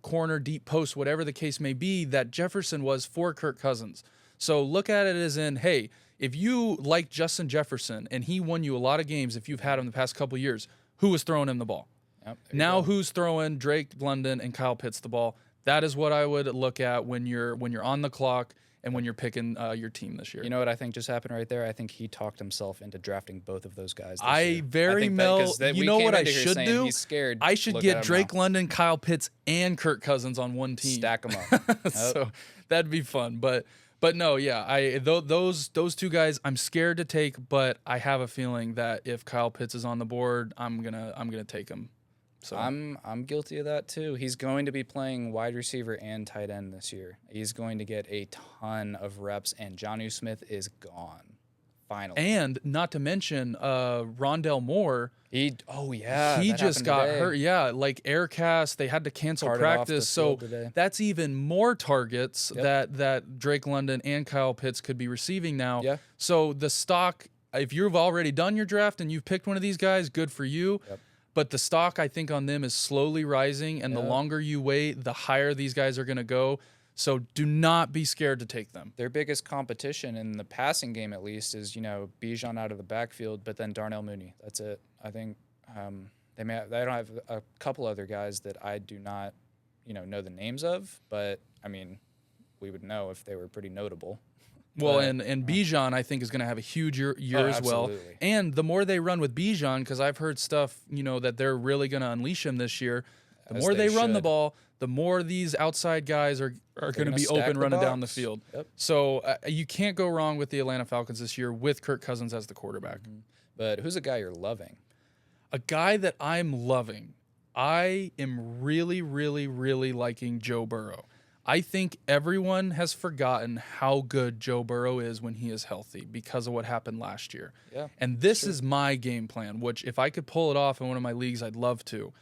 corner, deep post, whatever the case may be, that Jefferson was for Kirk Cousins. So look at it as in, hey, if you like Justin Jefferson and he won you a lot of games if you've had him the past couple of years, who was throwing him the ball? Yep, now who's throwing Drake London and Kyle Pitts the ball? That is what I would look at when you're on the clock and when you're picking your team this year. You know what I think just happened right there? I think he talked himself into drafting both of those guys. You know what I should do? He's scared. I should get Drake London, Kyle Pitts, and Kirk Cousins on one team. Stack them up. So that'd be fun. But But no, yeah, those two guys I'm scared to take, but I have a feeling that if Kyle Pitts is on the board, I'm gonna take him. So I'm guilty of that too. He's going to be playing wide receiver and tight end this year. He's going to get a ton of reps, and Jonnu Smith is gone. Finally. And not to mention Rondell Moore. He just got today. hurt. Yeah, like air cast. They had to cancel practice. So that's even more targets that Drake London and Kyle Pitts could be receiving now. Yeah. So the stock, if you've already done your draft and you've picked one of these guys, good for you. Yep. But the stock, I think, on them is slowly rising, and the longer you wait, the higher these guys are going to go. So do not be scared to take them. Their biggest competition in the passing game, at least, is Bijan out of the backfield, but then Darnell Mooney. That's it. I think they don't have a couple other guys that I do not, know the names of, but I mean, we would know if they were pretty notable. Well, and Bijan, I think, is going to have a huge year as well. And the more they run with Bijan, because I've heard stuff, that they're really going to unleash him this year. The more they run the ball, the more these outside guys are going to be open running down the field. Yep. So you can't go wrong with the Atlanta Falcons this year with Kirk Cousins as the quarterback. Mm-hmm. But who's a guy you're loving? A guy that I'm loving. I am really, really, really liking Joe Burrow. I think everyone has forgotten how good Joe Burrow is when he is healthy because of what happened last year. Yeah, and this is my game plan, which if I could pull it off in one of my leagues, I'd love to.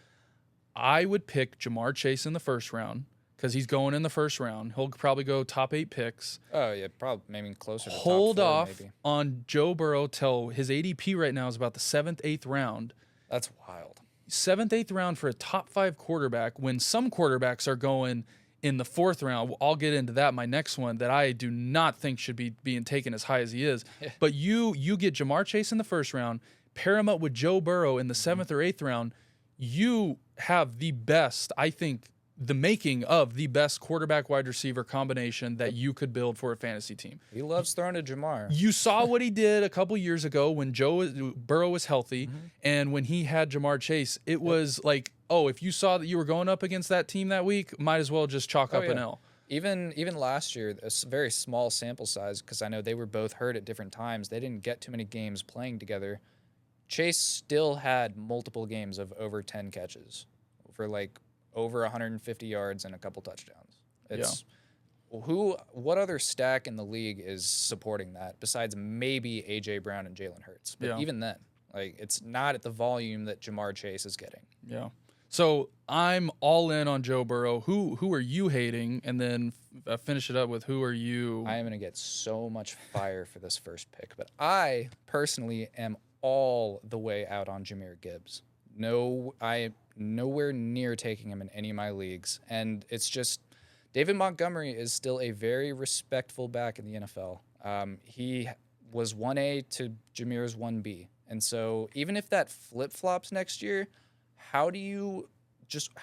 I would pick Jamar Chase in the first round because he's going in the first round. He'll probably go top 8 picks. Oh, yeah, probably maybe closer to Hold top 4, off maybe. on Joe Burrow till his ADP right now is about the 7th, 8th round. That's wild. 7th, 8th round for a top 5 quarterback when some quarterbacks are going in the 4th round. I'll get into that, my next one, that I do not think should be being taken as high as he is. But you get Jamar Chase in the first round, pair him up with Joe Burrow in the 7th or 8th round, you have the best, I think, the making of the best quarterback wide receiver combination that you could build for a fantasy team. He loves throwing to Jamar. You saw what he did a couple years ago when Burrow was healthy, and when he had Jamar Chase, it was like, oh, if you saw that you were going up against that team that week, might as well just chalk up an L. Even last year, a very small sample size, because I know they were both hurt at different times. They didn't get too many games playing together. Chase still had multiple games of over 10 catches for like over 150 yards and a couple touchdowns. What other stack in the league is supporting that besides maybe A.J. Brown and Jalen Hurts? But even then, like, it's not at the volume that Jamar Chase is getting. Yeah. So I'm all in on Joe Burrow. Who are you hating? And then finish it up with who are you? I am going to get so much fire for this first pick, but I personally am all the way out on Jahmyr Gibbs. No, I nowhere near taking him in any of my leagues. And it's just David Montgomery is still a very respectful back in the NFL. He was 1A to Jahmyr's 1B. And so even if that flip-flops next year, how do you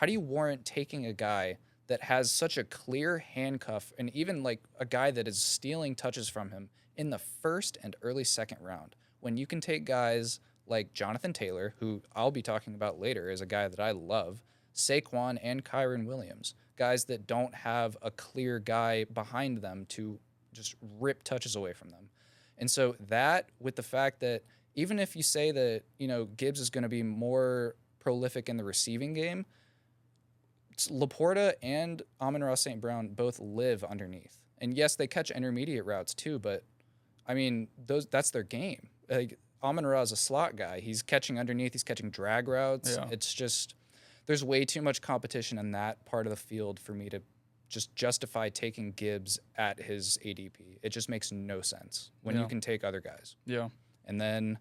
warrant taking a guy that has such a clear handcuff and even like a guy that is stealing touches from him in the first and early second round when you can take guys like Jonathan Taylor, who I'll be talking about later as a guy that I love, Saquon and Kyron Williams, guys that don't have a clear guy behind them to just rip touches away from them. And so that, with the fact that even if you say that, Gibbs is going to be more prolific in the receiving game, Laporta and Amon-Ra St. Brown both live underneath. And yes, they catch intermediate routes too, but I mean, that's their game. Like, Amon-Ra is a slot guy. He's catching underneath. He's catching drag routes. Yeah. It's just, there's way too much competition in that part of the field for me to just justify taking Gibbs at his ADP. It just makes no sense when you can take other guys. Yeah. And then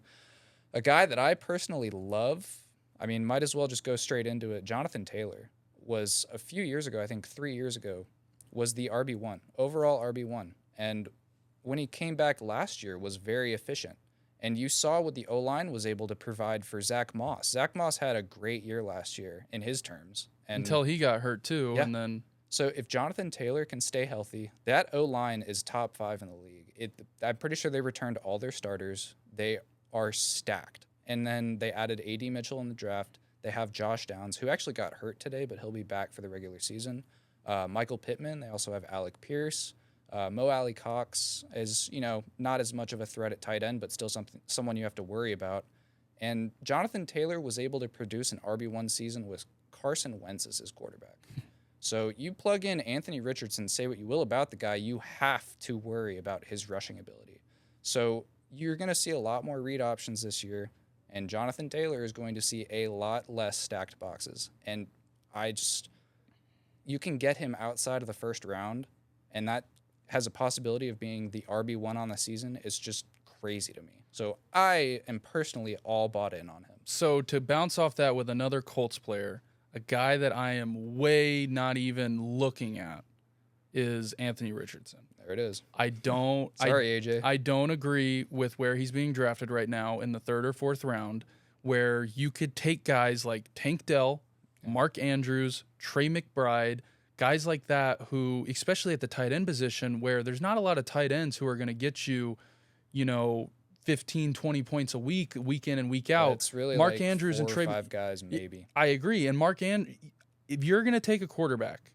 a guy that I personally love, I mean, might as well just go straight into it. Jonathan Taylor was a few years ago, I think 3 years ago, was the RB1, overall RB1. And when he came back last year, was very efficient. And you saw what the O-line was able to provide for Zach Moss. Zach Moss had a great year last year in his terms. Until he got hurt too. Yeah. And then so if Jonathan Taylor can stay healthy, that O-line is top 5 in the league. I'm pretty sure they returned all their starters. They are stacked. And then they added A.D. Mitchell in the draft. They have Josh Downs, who actually got hurt today, but he'll be back for the regular season. Michael Pittman. They also have Alec Pierce. Mo Alley Cox is, not as much of a threat at tight end, but still someone you have to worry about. And Jonathan Taylor was able to produce an RB1 season with Carson Wentz as his quarterback. So you plug in Anthony Richardson, say what you will about the guy, you have to worry about his rushing ability. So you're going to see a lot more read options this year, and Jonathan Taylor is going to see a lot less stacked boxes. And you can get him outside of the first round, and that has a possibility of being the RB1 on the season. It's just crazy to me. So I am personally all bought in on him. So to bounce off that with another Colts player, a guy that I am way not even looking at is Anthony Richardson. There it is. I don't. Sorry, AJ. I don't agree with where he's being drafted right now in the 3rd or 4th round, where you could take guys like Tank Dell, Mark Andrews, Trey McBride, guys like that who, especially at the tight end position, where there's not a lot of tight ends who are going to get you, 15, 20 points a week in and week out. It's really Mark like Andrews 4 and Trey. or 5 guys, maybe. I agree. And if you're going to take a quarterback,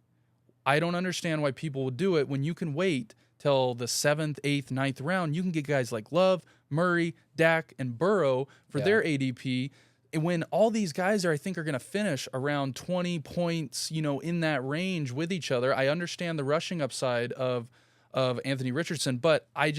I don't understand why people would do it when you can wait till the 7th, 8th, 9th round. You can get guys like Love, Murray, Dak, and Burrow for their ADP. And when all these guys are going to finish around 20 points, in that range with each other. I understand the rushing upside of Anthony Richardson, but I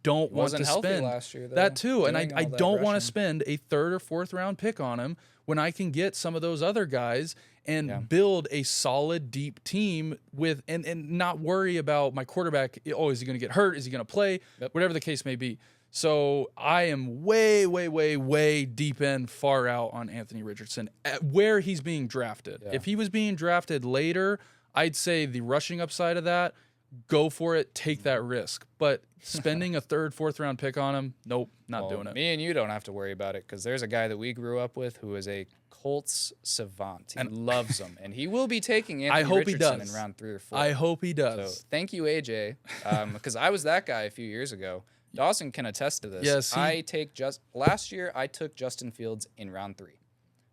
don't want to spend last year, though, that too. And I don't want to rushing. spend a 3rd or 4th round pick on him when I can get some of those other guys and build a solid, deep team with and not worry about my quarterback. Oh, is he going to get hurt? Is he going to play? Yep. Whatever the case may be. So I am way, way, way, way deep in, far out on Anthony Richardson at where he's being drafted. Yeah. If he was being drafted later, I'd say the rushing upside of that, go for it, take that risk. But spending a 3rd, 4th round pick on him, nope, not doing it. Me and you don't have to worry about it because there's a guy that we grew up with who is a Colts savant. He loves them, and he will be taking Anthony Richardson in round 3 or 4. I hope he does. So thank you, AJ, because I was that guy a few years ago. Dawson can attest to this. Yes, last year I took Justin Fields in round 3.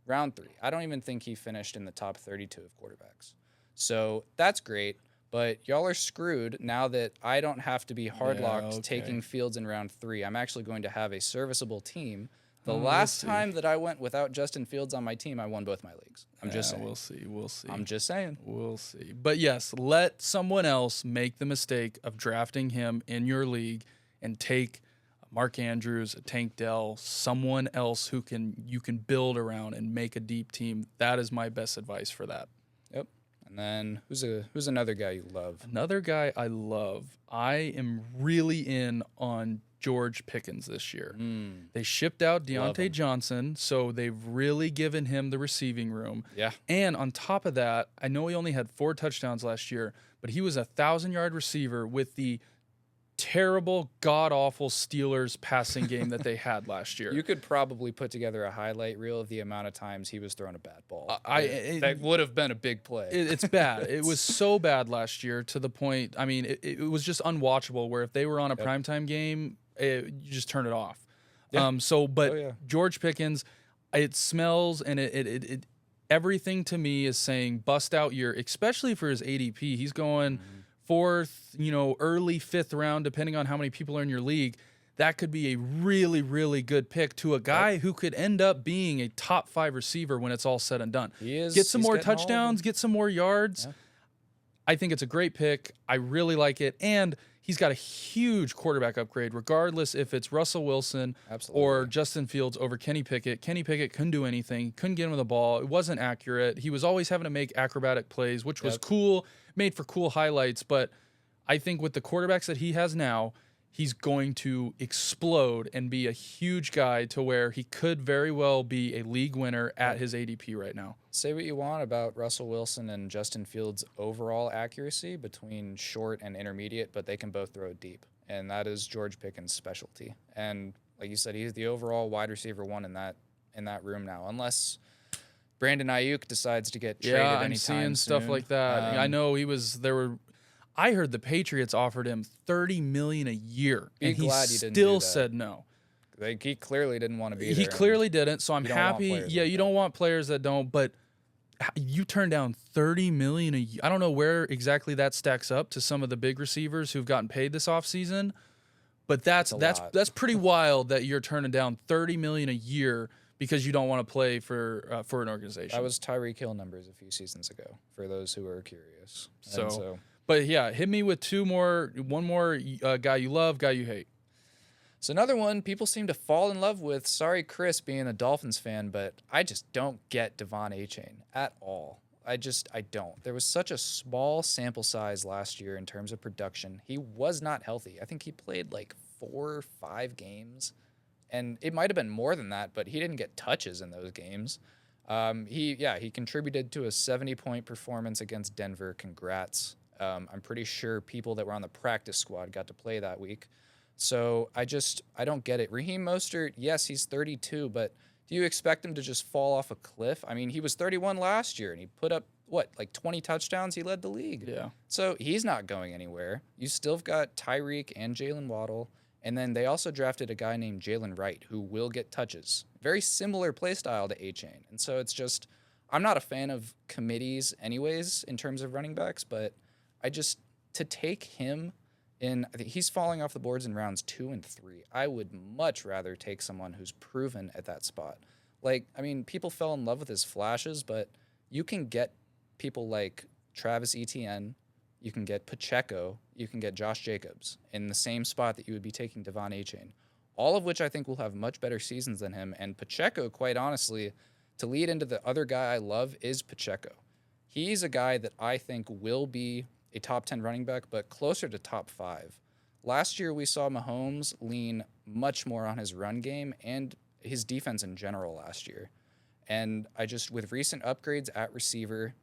Round 3. I don't even think he finished in the top 32 of quarterbacks. So that's great. But y'all are screwed now that I don't have to be hardlocked taking Fields in round 3. I'm actually going to have a serviceable team. The last time that I went without Justin Fields on my team, I won both my leagues. I'm just saying. We'll see. I'm just saying. We'll see. But yes, let someone else make the mistake of drafting him in your league and take Mark Andrews, a Tank Dell, someone else who you can build around and make a deep team. That is my best advice for that. Yep. And then who's another guy you love? Another guy I love. I am really in on George Pickens this year. They shipped out Deontay Johnson, so they've really given him the receiving room. Yeah. And on top of that, I know he only had 4 touchdowns last year, but he was a 1,000-yard receiver with the terrible, god-awful Steelers passing game that they had last year. You could probably put together a highlight reel of the amount of times he was throwing a bad ball. That would have been a big play. It's bad. It was so bad last year to the point, I mean, it was just unwatchable, where if they were on a primetime game, you just turn it off. Yeah. George Pickens, it smells and it everything to me is saying bust out year, especially for his ADP. He's going 4th, early 5th round, depending on how many people are in your league. That could be a really, really good pick to a guy who could end up being a top 5 receiver when it's all said and done. Get some more touchdowns, get some more yards. Yeah. I think it's a great pick. I really like it. And he's got a huge quarterback upgrade, regardless if it's Russell Wilson or Justin Fields over Kenny Pickett. Kenny Pickett couldn't do anything, couldn't get him the ball. It wasn't accurate. He was always having to make acrobatic plays, which was cool, made for cool highlights. But I think with the quarterbacks that he has now, he's going to explode and be a huge guy to where he could very well be a league winner at his ADP right now. Say what you want about Russell Wilson and Justin Fields' overall accuracy between short and intermediate, but they can both throw deep, and that is George Pickens' specialty. And like you said, he's the overall wide receiver 1 in that room now, unless Brandon Ayuk decides to get traded anytime soon. I'm seeing stuff like that. I know I heard the Patriots offered him $30 million a year, and he still said no. He clearly didn't want to be there. He clearly didn't, so I'm happy. Yeah, you don't want players that don't, but you turn down $30 million a year. I don't know where exactly that stacks up to some of the big receivers who've gotten paid this offseason, but that's pretty wild that you're turning down $30 million a year because you don't want to play for an organization. That was Tyreek Hill numbers a few seasons ago, for those who are curious. But yeah, hit me with one more guy you love, guy you hate. So another one people seem to fall in love with. Sorry, Chris, being a Dolphins fan, but I just don't get Devon Achane at all. I don't. There was such a small sample size last year in terms of production. He was not healthy. I think he played like 4 or 5 games, and it might have been more than that, but he didn't get touches in those games. He contributed to a 70-point performance against Denver. Congrats. I'm pretty sure people that were on the practice squad got to play that week. So I don't get it. Raheem Mostert, yes, he's 32, but do you expect him to just fall off a cliff? I mean, he was 31 last year, and he put up, 20 touchdowns? He led the league. Yeah. So he's not going anywhere. You still have got Tyreek and Jalen Waddle, and then they also drafted a guy named Jalen Wright, who will get touches. Very similar play style to Achane. And so it's just, I'm not a fan of committees anyways in terms of running backs, but to take him I think he's falling off the boards in rounds 2 and 3. I would much rather take someone who's proven at that spot. People fell in love with his flashes, but you can get people like Travis Etienne, you can get Pacheco, you can get Josh Jacobs in the same spot that you would be taking Devon Achane, all of which I think will have much better seasons than him. And Pacheco, quite honestly, to lead into the other guy I love is Pacheco. He's a guy that I think will be a top 10 running back, but closer to top 5. Last year, we saw Mahomes lean much more on his run game and his defense in general last year. And with recent upgrades at receiver,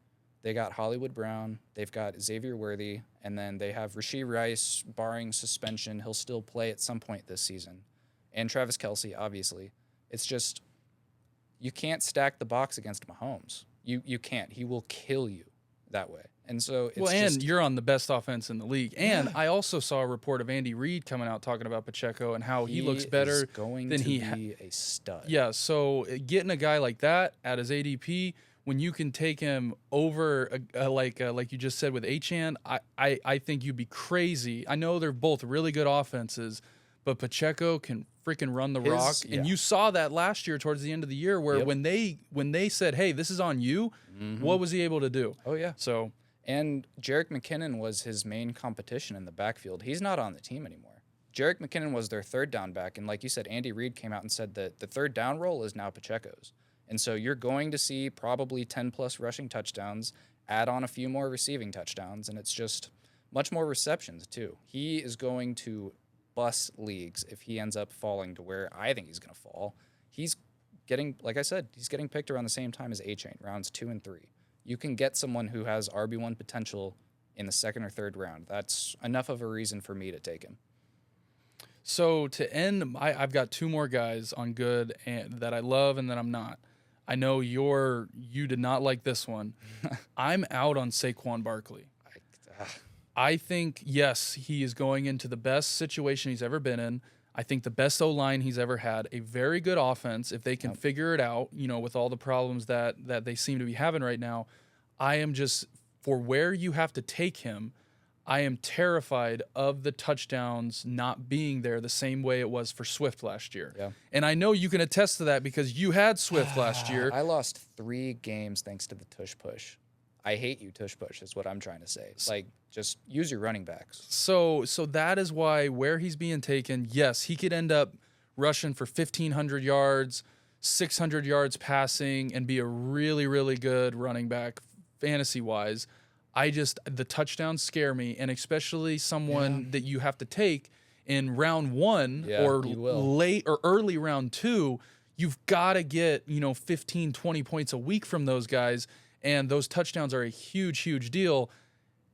they got Hollywood Brown, they've got Xavier Worthy, and then they have Rashee Rice, barring suspension. He'll still play at some point this season. And Travis Kelce, obviously. It's just, you can't stack the box against Mahomes. You can't. He will kill you that way. And so and you're on the best offense in the league. And I also saw a report of Andy Reid coming out talking about Pacheco and how he looks better than he be a stud. Yeah, so getting a guy like that at his ADP when you can take him over like you just said with Achane, I think you'd be crazy. I know they're both really good offenses, but Pacheco can freaking run the rock. Yeah. And you saw that last year towards the end of the year where when they said, "Hey, this is on you," what was he able to do? Oh yeah. So and Jerick McKinnon was his main competition in the backfield. He's not on the team anymore. Jerick McKinnon was their third down back, and like you said, Andy Reid came out and said that the third down role is now Pacheco's. And so you're going to see probably 10-plus rushing touchdowns, add on a few more receiving touchdowns, and it's just much more receptions too. He is going to bust leagues if he ends up falling to where I think he's going to fall. He's getting, like I said, he's getting picked around the same time as Achane, rounds 2 and 3. You can get someone who has RB1 potential in the second or third round. That's enough of a reason for me to take him. So to end, I've got 2 more guys on good and that I love and that I'm not. I know you did not like this one. I'm out on Saquon Barkley. I think, yes, he is going into the best situation he's ever been in. I think the best O-line he's ever had, a very good offense, if they can figure it out, with all the problems that they seem to be having right now. I am just, for where you have to take him, I am terrified of the touchdowns not being there the same way it was for Swift last year. Yeah. And I know you can attest to that because you had Swift last year. I lost 3 games thanks to the tush push. I hate you, tush push, is what I'm trying to say. Just use your running backs. So that is why where he's being taken, yes, he could end up rushing for 1,500 yards, 600 yards passing, and be a really, really good running back fantasy-wise. The touchdowns scare me, and especially someone that you have to take in round 1 or late or early round 2, you've got to get, 15, 20 points a week from those guys, and those touchdowns are a huge, huge deal,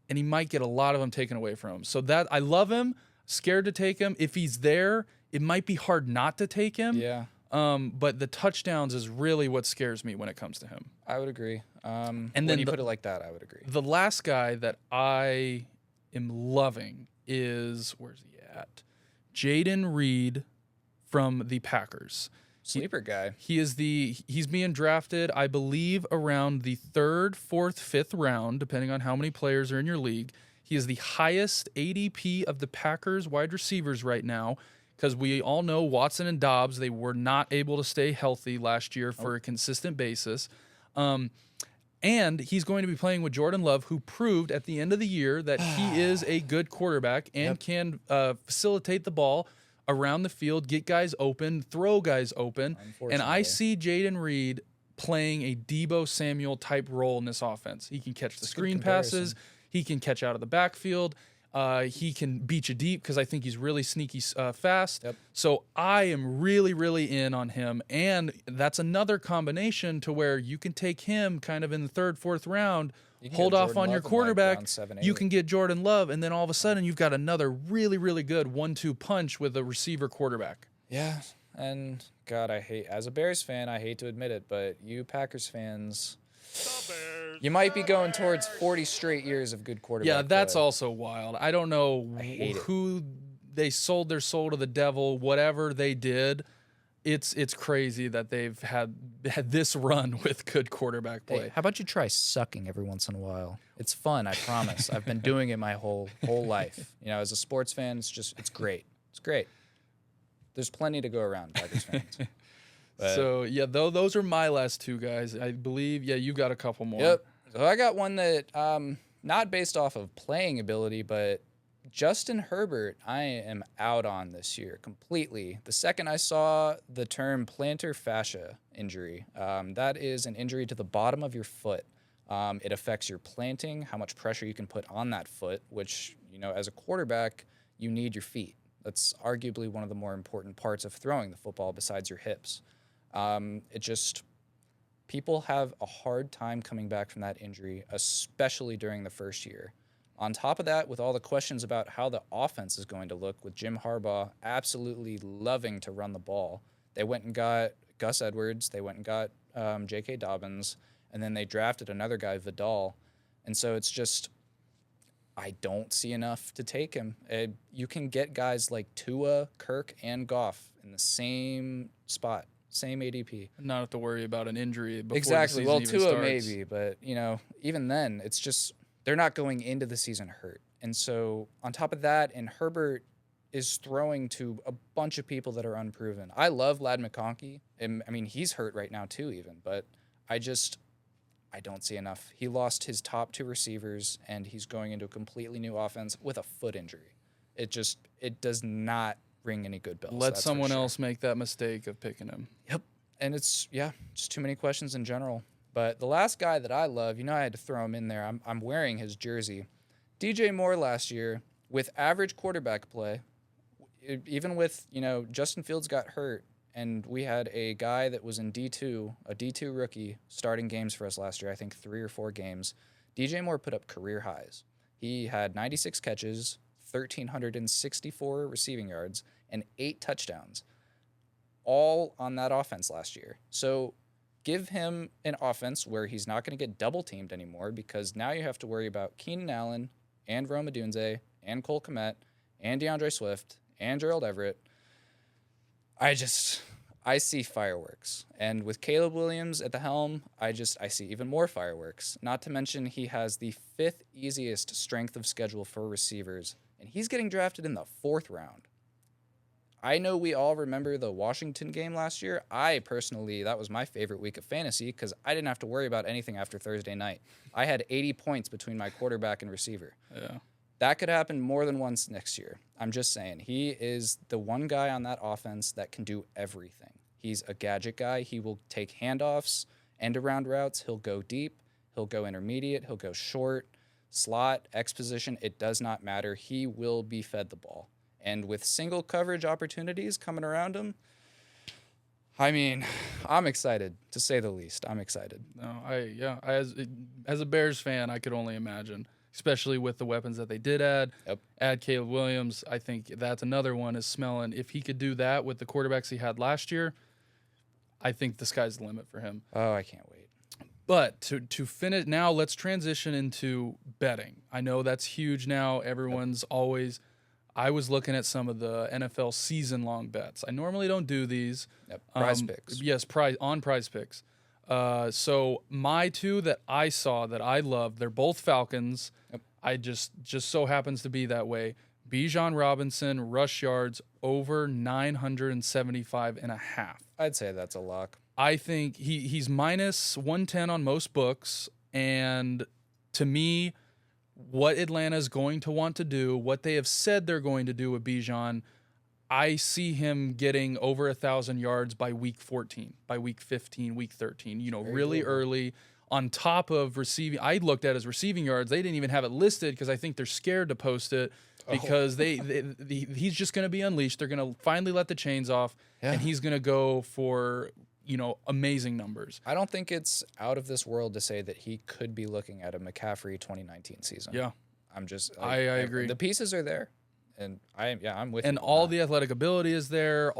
and he might get a lot of them taken away from him. So that I love him, scared to take him. If he's there, it might be hard not to take him. Yeah. But the touchdowns is really what scares me when it comes to him. I would agree. And when then you put it like that, I would agree. The last guy that I am loving is, where's he at? Jaden Reed from the Packers. Sleeper guy. He's being drafted, I believe, around the 3rd, 4th, 5th round, depending on how many players are in your league. He is the highest ADP of the Packers wide receivers right now, because we all know Watson and Dobbs, they were not able to stay healthy last year for a consistent basis. And he's going to be playing with Jordan Love, who proved at the end of the year that he is a good quarterback and can facilitate the ball around the field, get guys open, throw guys open. And I see Jaden Reed playing a Deebo Samuel type role in this offense. He can catch the screen passes. He can catch out of the backfield. He can beat you deep because I think he's really sneaky fast. So I am really, really in on him. And that's another combination to where you can take him kind of in the 3rd, 4th round, hold off on your quarterback. You can get Jordan Love, and then all of a sudden you've got another really, really good 1-2 punch with a receiver quarterback. Yeah, and God, as a Bears fan, I hate to admit it, but you Packers fans, you might be going towards 40 straight years of good quarterback. Yeah, that's also wild. I don't know who they sold their soul to the devil, whatever they did. It's crazy that they've had this run with good quarterback play. Hey, how about you try sucking every once in a while? It's fun, I promise. I've been doing it my whole life. As a sports fan, it's great. It's great. There's plenty to go around, Packers fans. So, yeah, those are my last two guys. I believe, you got a couple more. Yep. So I got one that, not based off of playing ability, but Justin Herbert, I am out on this year completely. The second I saw the term plantar fascia injury, that is an injury to the bottom of your foot. It affects your planting, how much pressure you can put on that foot, which, as a quarterback, you need your feet. That's arguably one of the more important parts of throwing the football besides your hips. People have a hard time coming back from that injury, especially during the first year. On top of that, with all the questions about how the offense is going to look, with Jim Harbaugh absolutely loving to run the ball, they went and got Gus Edwards, they went and got J.K. Dobbins, and then they drafted another guy, Vidal. And so it's just, I don't see enough to take him. You can get guys like Tua, Kirk, and Goff in the same spot, same ADP. Not have to worry about an injury before exactly. the season Tua starts. maybe, but, even then, it's just, they're not going into the season hurt. And so on top of that, and Herbert is throwing to a bunch of people that are unproven. I love Ladd McConkey. He's hurt right now too even, but I don't see enough. He lost his top 2 receivers, and he's going into a completely new offense with a foot injury. It does not ring any good bells. Let someone else make that mistake of picking him. Yep. And it's too many questions in general. But the last guy that I love, I had to throw him in there. I'm wearing his jersey. DJ Moore last year, with average quarterback play, even with, Justin Fields got hurt, and we had a guy that was in D2, a D2 rookie, starting games for us last year, I think 3 or 4 games. DJ Moore put up career highs. He had 96 catches, 1,364 receiving yards, and 8 touchdowns, all on that offense last year. So give him an offense where he's not going to get double-teamed anymore, because now you have to worry about Keenan Allen and Rome Odunze and Cole Kmet and DeAndre Swift and Gerald Everett. I see fireworks. And with Caleb Williams at the helm, I see even more fireworks. Not to mention he has the 5th easiest strength of schedule for receivers, and he's getting drafted in the 4th round. I know we all remember the Washington game last year. I personally, that was my favorite week of fantasy because I didn't have to worry about anything after Thursday night. I had 80 points between my quarterback and receiver. Yeah. That could happen more than once next year. I'm just saying. He is the one guy on that offense that can do everything. He's a gadget guy. He will take handoffs, end-around routes. He'll go deep. He'll go intermediate. He'll go short, slot, X position. It does not matter. He will be fed the ball. And with single coverage opportunities coming around him, I'm excited, to say the least. I'm excited. No, as a Bears fan, I could only imagine, especially with the weapons that they did add. Yep. Add Caleb Williams. I think that's another one is smelling. If he could do that with the quarterbacks he had last year, I think the sky's the limit for him. Oh, I can't wait. But to finish, now let's transition into betting. I know that's huge now. Everyone's always... I was looking at some of the NFL season-long bets. I normally don't do these. Yep. Prize Picks. Yes, Prize Picks. So my two that I saw that I loved, they're both Falcons. Yep. I just so happens to be that way. Bijan Robinson, rush yards over 975.5. I'd say that's a lock. I think he's minus 110 on most books. And to me, what Atlanta is going to want to do, what they have said they're going to do with Bijan, I see him getting over 1,000 yards by week 14, by week 15, week 13, really early. On top of receiving, I looked at his receiving yards. They didn't even have it listed because I think they're scared to post it because he's just going to be unleashed. They're going to finally let the chains off, and he's going to go for amazing numbers. I don't think it's out of this world to say that he could be looking at a McCaffrey 2019 season. Yeah. I agree. The pieces are there, and I'm with you. And all the athletic ability is there,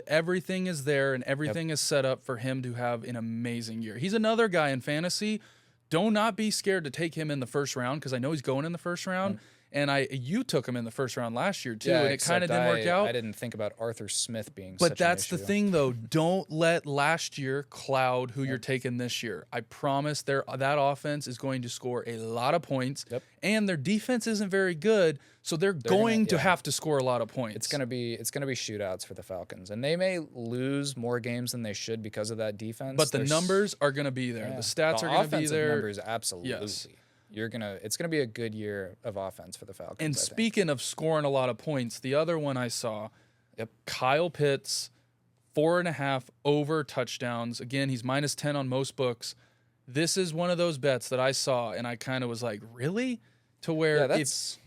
everything is there, and everything is set up for him to have an amazing year. He's another guy in fantasy. Do not be scared to take him in the first round because I know he's going in the first round. And you took him in the first round last year too, and it kind of didn't work out. I didn't think about Arthur Smith being. But that's the thing, though. Don't let last year cloud who you're taking this year. I promise that offense is going to score a lot of points, and their defense isn't very good, so they're going to have to score a lot of points. It's gonna be shootouts for the Falcons, and they may lose more games than they should because of that defense. But the numbers are going to be there. The stats are going to be there. Numbers, absolutely. Yes. It's gonna be a good year of offense for the Falcons. And speaking of scoring a lot of points, the other one I saw, Kyle Pitts, 4.5 over touchdowns. Again, he's minus 10 on most books. This is one of those bets that I saw, and I kind of was like, really? To where this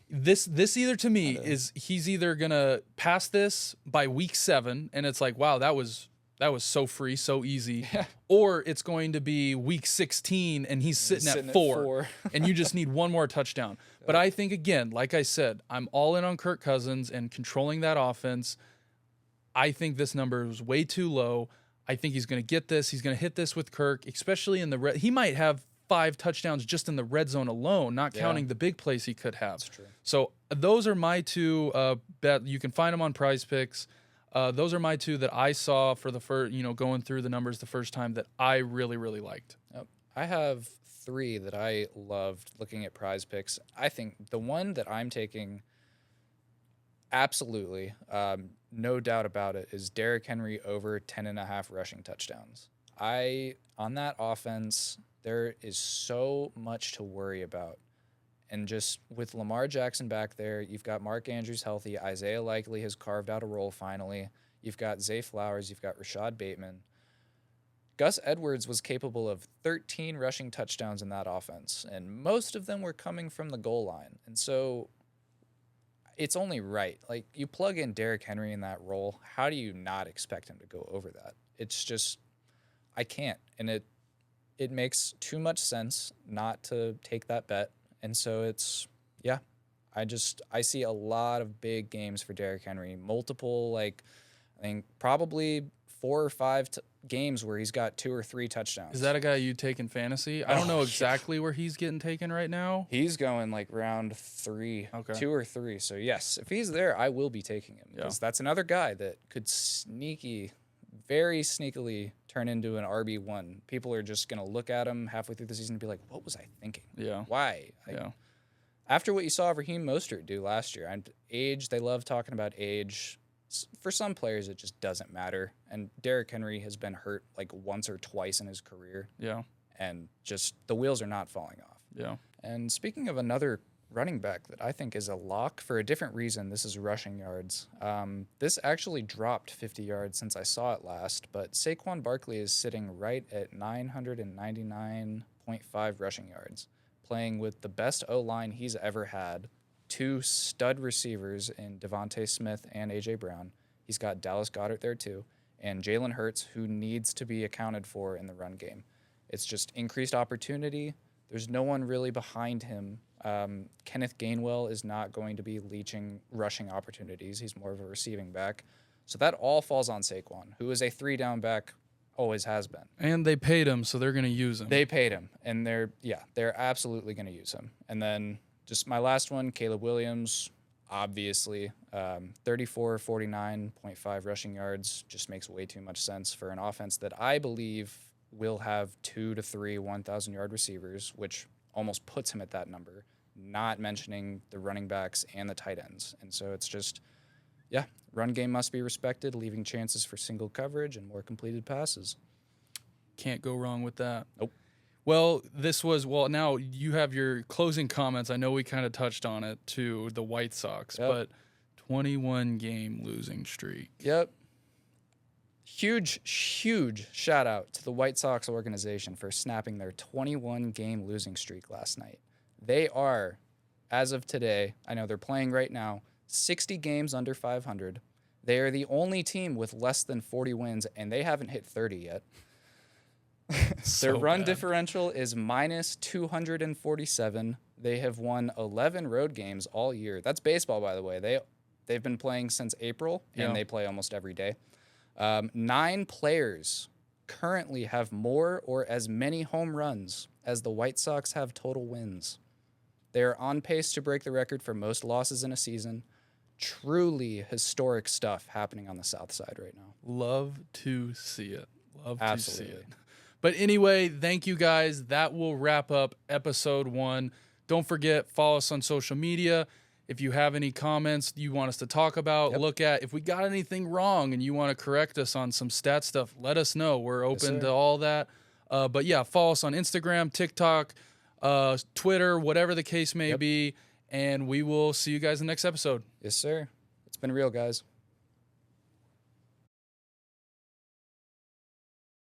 either to me is he's either gonna pass this by week 7, and it's like, wow, that was so free, so easy. Or it's going to be week 16 and he's sitting at 4 and you just need one more touchdown. But I think, again, like I said, I'm all in on Kirk Cousins and controlling that offense. I think this number is way too low. I think he's going to get this. He's going to hit this with Kirk, especially in the red. He might have 5 touchdowns just in the red zone alone, not counting the big plays he could have. That's true. So those are my two bet. You can find them on Prize Picks. Those are my two that I saw for the first, going through the numbers the first time that I really, really liked. Yep. I have 3 that I loved looking at Prize Picks. I think the one that I'm taking, absolutely, no doubt about it, is Derrick Henry over 10.5 rushing touchdowns. On that offense, there is so much to worry about. And just with Lamar Jackson back there, you've got Mark Andrews healthy. Isaiah Likely has carved out a role finally. You've got Zay Flowers. You've got Rashad Bateman. Gus Edwards was capable of 13 rushing touchdowns in that offense, and most of them were coming from the goal line. And so it's only right. Like, you plug in Derrick Henry in that role, how do you not expect him to go over that? It's just, I can't. And it makes too much sense not to take that bet. And so I see a lot of big games for Derrick Henry. Multiple, I think probably 4 or 5 games where he's got 2 or 3 touchdowns. Is that a guy you take in fantasy? I don't know exactly where he's getting taken right now. He's going round 3, 2 or 3. So yes, if he's there, I will be taking him because that's another guy that could very sneakily turn into an RB1. People are just going to look at him halfway through the season and be like, what was I thinking? Yeah. Why? After what you saw Raheem Mostert do last year, age, they love talking about age. For some players, it just doesn't matter. And Derrick Henry has been hurt once or twice in his career. Yeah. And just the wheels are not falling off. Yeah. And speaking of another running back that I think is a lock for a different reason, this is rushing yards. This actually dropped 50 yards since I saw it last, but Saquon Barkley is sitting right at 999.5 rushing yards, playing with the best O-line he's ever had, 2 stud receivers in Devontae Smith and A.J. Brown. He's got Dallas Goedert there too, and Jalen Hurts, who needs to be accounted for in the run game. It's just increased opportunity. There's no one really behind him. Kenneth Gainwell is not going to be leeching rushing opportunities. He's more of a receiving back. So that all falls on Saquon, who is a 3-down back, always has been. And they paid him, so they're going to use him. They paid him, and they're absolutely going to use him. And then just my last one, Caleb Williams. obviously. 34, 49.5 rushing yards just makes way too much sense for an offense that I believe will have 2 to 3 1,000-yard receivers, which almost puts him at that number, not mentioning the running backs and the tight ends. And so it's just, yeah, run game must be respected, leaving chances for single coverage and more completed passes. Can't go wrong with that. Nope. Well, now you have your closing comments. I know we kind of touched on it to the White Sox, but 21-game losing streak. Yep. Huge shout out to the White Sox organization for snapping their 21-game losing streak last night. They are, as of today, I know they're playing right now, 60 games under 500. They are the only team with less than 40 wins, and they haven't hit 30 yet. Their run differential is minus 247. They have won 11 road games all year. That's baseball, by the way. They've been playing since April, and they play almost every day. 9 players currently have more or as many home runs as the White Sox have total wins. They are on pace to break the record for most losses in a season. Truly historic stuff happening on the South Side right now. Love to see it. Absolutely. To see it. But anyway, thank you guys. That will wrap up episode 1. Don't forget, follow us on social media. If you have any comments you want us to talk about, look at. If we got anything wrong and you want to correct us on some stat stuff, let us know. We're open to all that. But yeah, follow us on Instagram, TikTok, Twitter, whatever the case may be. And we will see you guys in the next episode. Yes, sir. It's been real, guys.